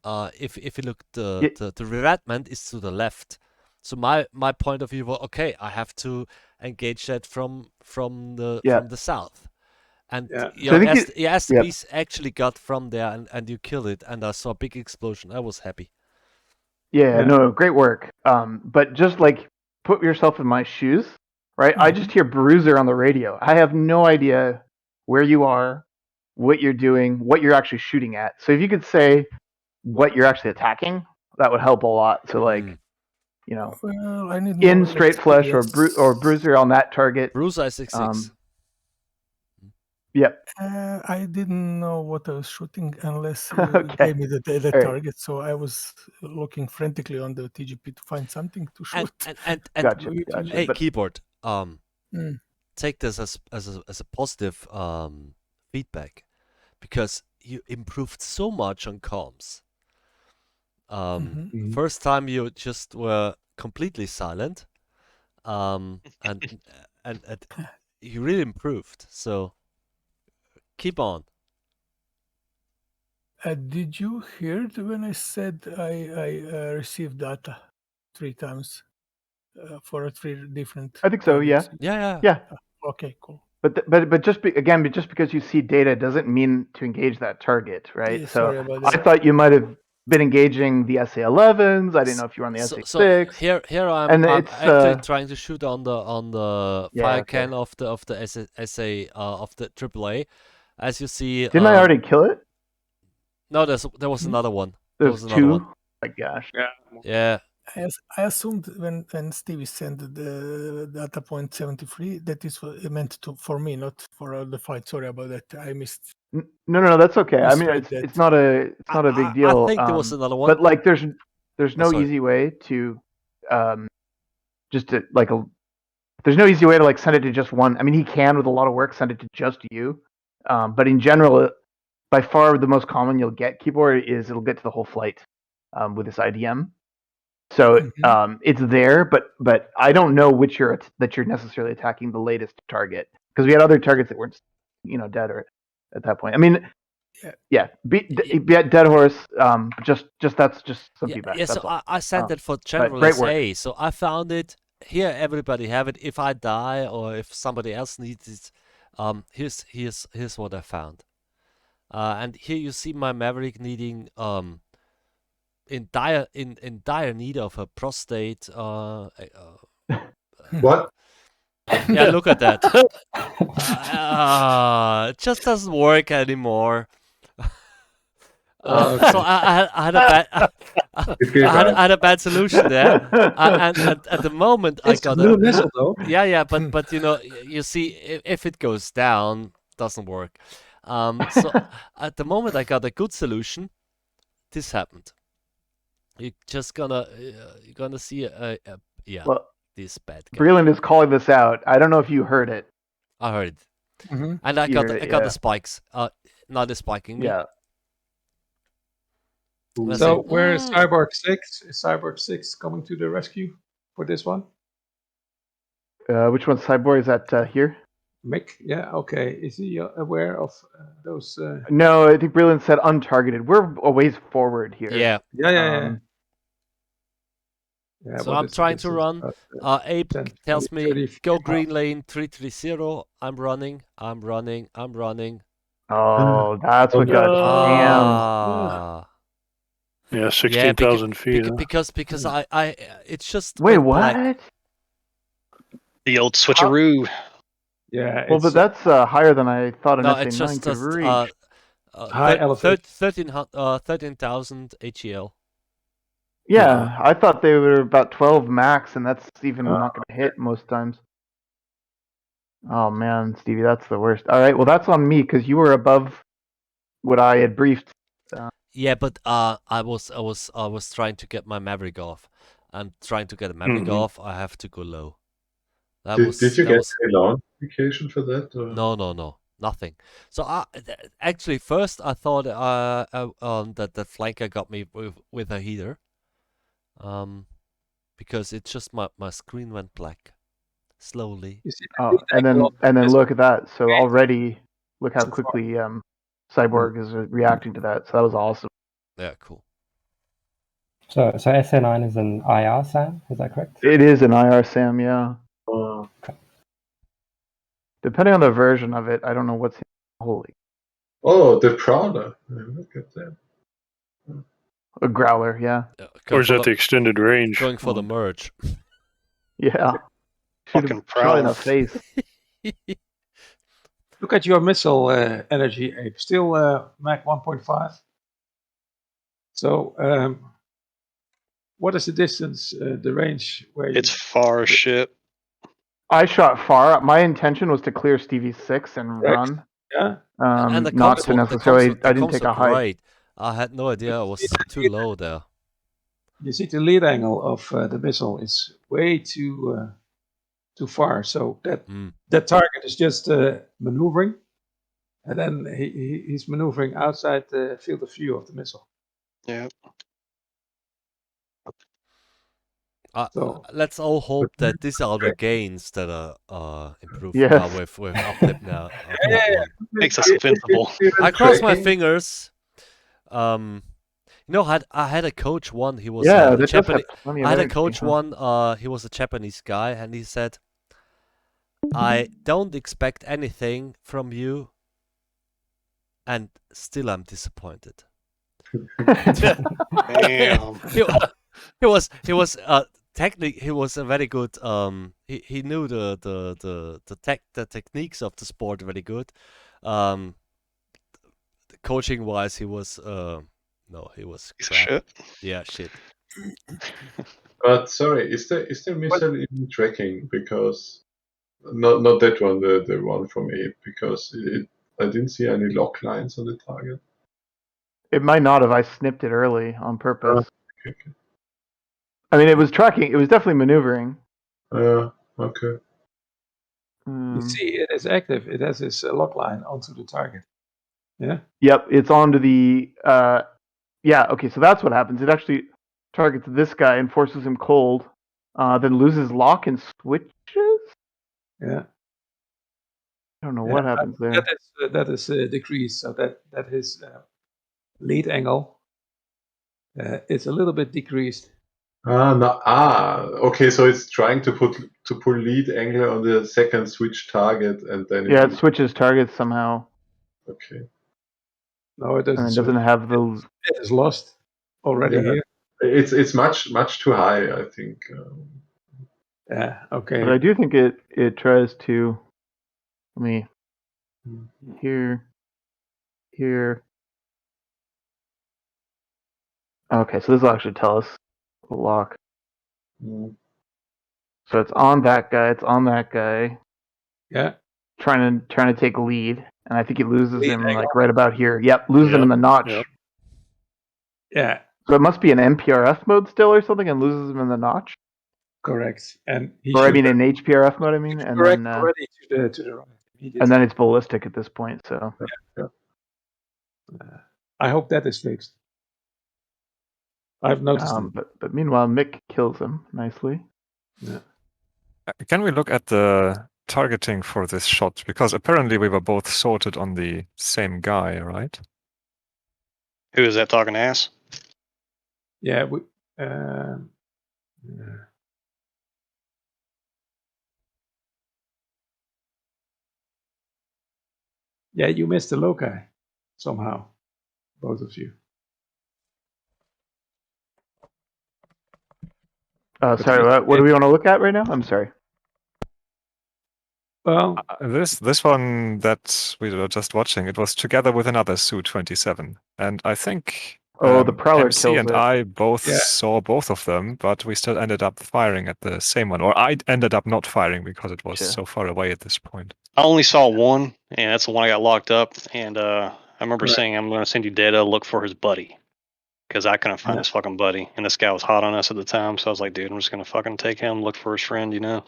B: if you look the revetment is to the left, so my point of view was okay. I have to engage that from the south, and your SDBs actually got from there and you killed it, and I saw a big explosion. I was happy.
M: Yeah, no, great work. But just like put yourself in my shoes. Right, I just hear Bruiser on the radio. I have no idea where you are, what you're doing, what you're actually shooting at. So if you could say what you're actually attacking, that would help a lot. So like, you know,
S: I need
M: in straight flush or Bruiser on that target.
B: Bruiser is 6-6.
M: Yep.
S: I didn't know what I was shooting unless you
M: Okay.
S: gave me the
M: All right.
S: target. So I was looking frantically on the TGP to find something to shoot.
B: And
M: Gotcha.
B: hey,
M: But
B: keyboard.
S: Mm.
B: Take this as a positive feedback, because you improved so much on comms. First time you just were completely silent, and you really improved. So keep on.
S: Did you hear it when I said I received data 3 times for 3 different
M: I think so. Yeah.
S: targets?
M: Yeah.
S: Okay, cool.
M: But just just because you see data doesn't mean to engage that target, right?
S: Yeah,
M: So
S: sorry about
M: I
S: that.
M: thought you might have been engaging the SA-11s. I didn't know if you were on the SA-6.
B: So here I'm
M: it's
B: actually trying to shoot on the fire
M: okay.
B: can of the SA of the AAA. As you see,
M: Didn't I already kill it?
B: No, there was another one.
M: There's
B: another
M: 2.
B: one.
M: My gosh.
B: Yeah.
S: I assumed when Stevie sent the data point 73 that is meant for me, not for the fight. Sorry about that. I missed.
M: No, that's okay. I mean,
S: misread
M: it's
S: that.
M: not a big deal.
B: I think there was another one.
M: But like, there's no
B: sorry.
M: easy way to just to like there's no easy way to like send it to just one. I mean, he can with a lot of work send it to just you, but in general, by far the most common you'll get keyboard is it'll get to the whole flight with this IDM. So it's there, but I don't know which that you're necessarily attacking the latest target, because we had other targets that weren't dead or at that point. I mean, dead horse. Just that's just some feedback.
B: Yeah,
M: that's
B: so
M: all.
B: I sent that for general
M: great
B: SA.
M: work.
B: So I found it here. Everybody have it. If I die or if somebody else needs it, here's what I found. And here you see my Maverick needing in dire need of a prostate.
D: What?
B: Yeah, look at that. It just doesn't work anymore. So I had a bad I had a bad solution there, and at the moment I got
H: a missile though.
B: Yeah, but you see, if it goes down, doesn't work. So at the moment I got a good solution. This happened. You're just gonna see this bad guy.
M: Breland is calling this out. I don't know if you heard it.
B: I heard it, and I got the spikes. Not the spiking me.
M: Yeah.
H: So where is Cyborg 6? Is Cyborg 6 coming to the rescue for this one?
M: Which one's Cyborg? Is that here?
H: Mick? Yeah, okay. Is he aware of those?
M: No, I think Breland said untargeted. We're a ways forward here.
B: Yeah.
H: Yeah,
B: so I'm trying to run. Abe tells me, go green lane 330. I'm running.
M: Oh, that's what got jammed.
I: Yeah, 16,000 feet.
B: Because I it's just
M: wait, what?
B: Black.
R: The old switcheroo.
H: Yeah.
M: Well, but that's higher than I thought an
B: it's
M: SA-9
B: just
M: could reach.
H: High elevation.
B: 13,000 HEL.
M: Yeah, I thought they were about 12 max, and that's even not going to hit most times. Oh man, Stevie, that's the worst. All right, well that's on me because you were above what I had briefed.
B: Yeah, but I was trying to get my Maverick off, and trying to get a Maverick off, I have to go low.
D: Did you get a launch notification for that? Or?
B: No, nothing. So actually, first I thought that the flanker got me with a heater, because it's just my screen went black slowly.
M: Oh, and then look at that. So already, look how quickly Cyborg is reacting to that. So that was awesome.
B: Yeah, cool.
P: So SA-9 is an IR SAM, is that correct?
M: It is an IR SAM, yeah. Depending on the version of it, I don't know what's holy.
D: Oh, the Prowler. Look at that.
M: A Growler, yeah.
I: Or is that the extended range?
B: Going for the merge.
M: Yeah.
R: Fucking
M: Probably in the
R: Prowler.
M: face.
H: Look at your missile energy, Abe. Still Mach 1.5. So, what is the distance, the range where
R: It's far as shit.
M: I shot far. My intention was to clear Stevie's 6 and run.
H: Yeah.
B: And the
M: Not
B: comms,
M: to necessarily. I didn't take a height.
B: great. I had no idea I was too low there.
H: You see, the lead angle of the missile is way too far, so that target is just maneuvering, and then he's maneuvering outside the field of view of the missile.
R: Yeah.
H: So
B: let's all hope that these are the gains that are improved
M: Yes.
B: now with uplift now.
R: Makes us invincible.
B: I cross my fingers. You know, I had a coach one. He was
M: Yeah,
B: a
M: that does have
B: Japanese.
M: plenty
B: I
M: of
B: had a
M: energy,
B: coach
M: huh?
B: one. He was a Japanese guy, and he said, "I don't expect anything from you, and still I'm disappointed."
R: Damn.
B: he was technically he was a very good he knew the techniques of the sport very good. Coaching wise, he was no, he was crap.
R: Shit.
B: Yeah, shit.
D: But sorry, is there missile even tracking? Because not that one, the one from 8, because I didn't see any lock lines on the target.
M: It might not have. I snipped it early on purpose.
D: Okay.
M: I mean, it was tracking. It was definitely maneuvering.
D: Okay.
H: you see, it is active. It has its lock line onto the target. Yeah.
M: Yep, it's onto the. Yeah. Okay, so that's what happens. It actually targets this guy and forces him cold, then loses lock and switches.
H: Yeah.
M: I don't know what happens there.
H: That is decreased, so that his lead angle is a little bit decreased.
D: Okay, so it's trying to pull lead angle on the second switch target, and then
M: it switches targets somehow.
D: Okay.
H: No, it doesn't.
M: And it doesn't have the.
H: It is lost already here.
D: It's much too high, I think.
H: Yeah. Okay.
M: But I do think it tries to. Let me. Here. Okay, so this will actually tell us the lock. So it's on that guy. It's on that guy.
H: Yeah.
M: Trying to take lead, and I think he loses him like right about here. Yep, loses him in the notch.
I: Yep.
H: Yeah.
M: So it must be an NPRF mode still or something, and loses him in the notch.
H: Correct. And
M: or I mean in HPRF mode. I mean, and
H: correct
M: then
H: already to the right.
M: and then it's ballistic at this point. So
H: I hope that is fixed. I've noticed it.
M: But meanwhile, Mick kills him nicely.
H: Yeah.
T: Can we look at the targeting for this shot? Because apparently we were both sorted on the same guy, right?
R: Who is that talking ass?
H: Yeah. Yeah, you missed the loci somehow, both of you.
M: Sorry, what do we want to look at right now? I'm sorry.
H: Well,
T: this one that we were just watching, it was together with another Su-27, and I think
M: the Prowler
T: MC
M: kills
T: and
M: it.
T: I both saw both of them, but we still ended up firing at the same one, or I ended up not firing because it was so far away at this point.
R: I only saw one, and that's the one I got locked up. And I remember saying, "I'm going to send you data. Look for his buddy," because I couldn't find his fucking buddy, and this guy was hot on us at the time. So I was like, "Dude, I'm just going to fucking take him. Look for his friend," you know.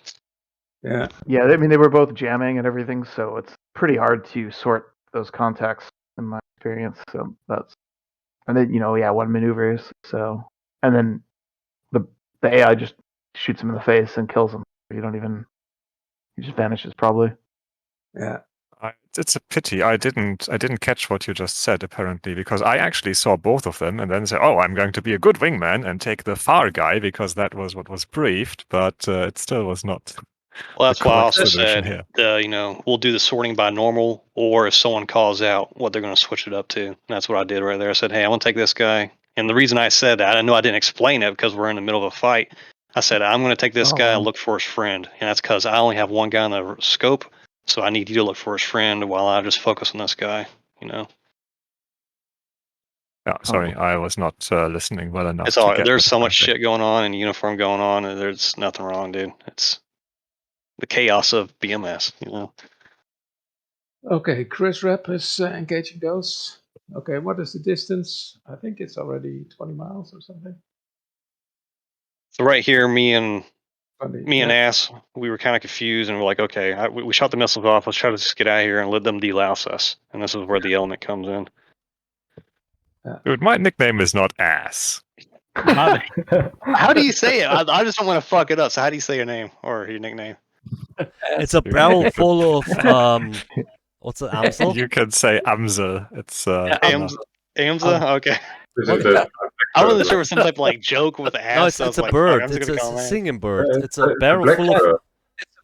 H: Yeah.
M: Yeah, I mean they were both jamming and everything, so it's pretty hard to sort those contacts in my experience. So that's, and then one maneuvers. So and then the AI just shoots him in the face and kills him. He just vanishes probably.
H: Yeah.
T: It's a pity I didn't catch what you just said apparently, because I actually saw both of them and then said, "Oh, I'm going to be a good wingman and take the far guy," because that was what was briefed, but it still was not.
R: Well, that's why I also
T: solution
R: said,
T: here.
R: We'll do the sorting by normal, or if someone calls out, what they're going to switch it up to. And that's what I did right there. I said, "Hey, I want to take this guy." And the reason I said that, I know I didn't explain it because we're in the middle of a fight. I said, "I'm going to take this guy and look for his friend." And that's because I only have one guy on the scope, so I need you to look for his friend while I just focus on this guy, you know?
T: Yeah, sorry, I was not listening well enough.
R: It's all right. There's so much shit going on and uniform going on, and there's nothing wrong, dude. It's the chaos of BMS, you know.
H: Okay, Chris Rep is engaging those. Okay, what is the distance? I think it's already 20 miles or something.
R: So right here, me and
H: yeah.
R: Ass, we were kind of confused, and we're like, okay, we shot the missiles off. Let's try to just get out of here and let them delouse us. And this is where the element comes in.
T: Dude, my nickname is not Ass.
R: How do you say it? I just don't want to fuck it up. So how do you say your name or your nickname?
B: It's a barrel full of what's it, Amsel?
T: You can say Amsel. It's
R: Amsel? Okay. I wasn't sure it was some type of like joke with ass.
B: No,
R: so
B: it's a
R: like,
B: bird.
R: I'm just
B: It's
R: gonna call
B: a
R: him
B: singing bird. It's a barrel full of.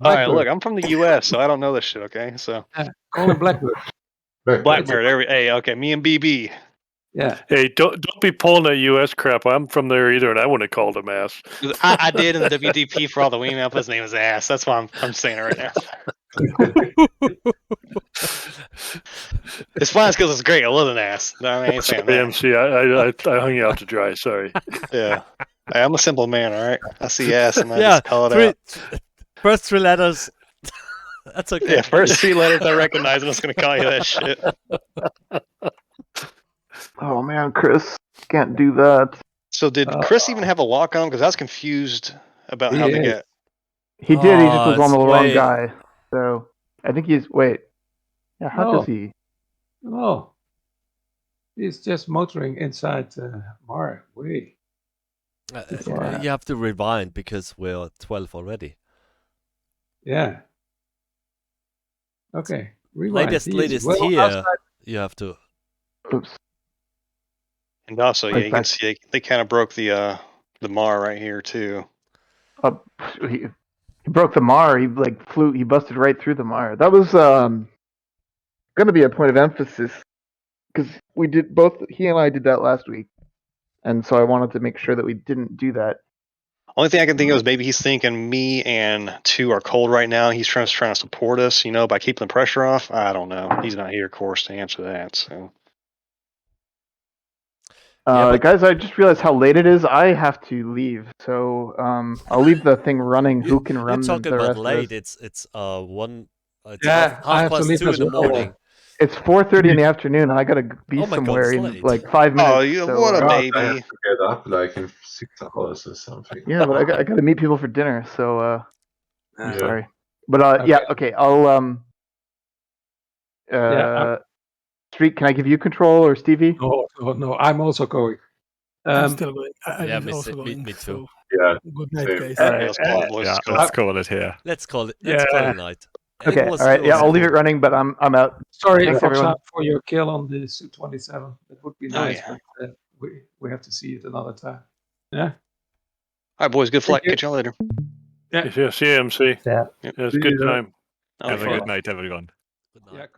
R: All right, look, I'm from the U.S., so I don't know this shit. Okay, so
H: call him Blackbird.
R: Blackbird. Hey, okay, me and BB.
H: Yeah.
I: Hey, don't be pulling that U.S. crap. I'm from there either, and I wouldn't have called him ass.
R: I did in the WDP for all the wingmen. His name is Ass. That's why I'm saying it right now. It's fine because it's great. I love an ass. No, I ain't saying that.
I: MC, I hung you out to dry. Sorry.
R: Yeah. Hey, I'm a simple man, all right? I see ass and I just call it out.
B: First 3 letters. That's okay.
R: Yeah, first 3 letters I recognize. I'm just going to call you that shit.
M: Oh, man, Chris. Can't do that.
R: So did Chris even have a lock on? Because I was confused about how to get...
M: He did. He just was on the wrong guy. So I think he's... Wait. Yeah, how does he...
H: Oh. He's just motoring inside Mar. Wait.
B: You have to rewind because we're at 12 already.
H: Yeah. Okay. Rewind.
B: Latest here, you have to.
M: Oops.
R: And also, yeah, you can see they kind of broke the Mar right here too.
M: He broke the Mar. He flew. He busted right through the Mar. That was going to be a point of emphasis because we did both. He and I did that last week, and so I wanted to make sure that we didn't do that.
R: Only thing I can think of is maybe he's thinking me and 2 are cold right now. He's trying to support us, by keeping the pressure off. I don't know. He's not here, of course, to answer that. So,
M: guys, I just realized how late it is. I have to leave, so I'll leave the thing running. Who can run
B: You're talking
M: the rest
B: about late.
M: Of this?
B: It's half
H: I have to
B: past
H: leave
B: 2 in the morning.
M: It's 4:30 in the afternoon, and I gotta be somewhere in like 5 minutes.
R: Oh, what a baby!
D: I have to get up like in 6 hours or something.
M: Yeah, but I gotta meet people for dinner, so I'm sorry. But okay. I'll Street, can I give you control or Stevie?
H: No, I'm also going.
S: I'm still going.
B: Me too.
S: So
D: yeah.
S: Good night, guys.
T: Let's call it here.
B: Let's call it a night.
M: Okay, all right. Yeah, I'll leave it running, but I'm out.
H: Sorry,
M: Thanks, everyone.
H: for your kill on the Su-27. It would be nice, but we have to see it another time. Yeah.
R: All right, boys. Good flight. Catch y'all later.
H: Yeah.
I: See you, MC.
P: Yeah.
I: It's a good time.
T: Have a good night, everyone.
H: Yeah. Good night.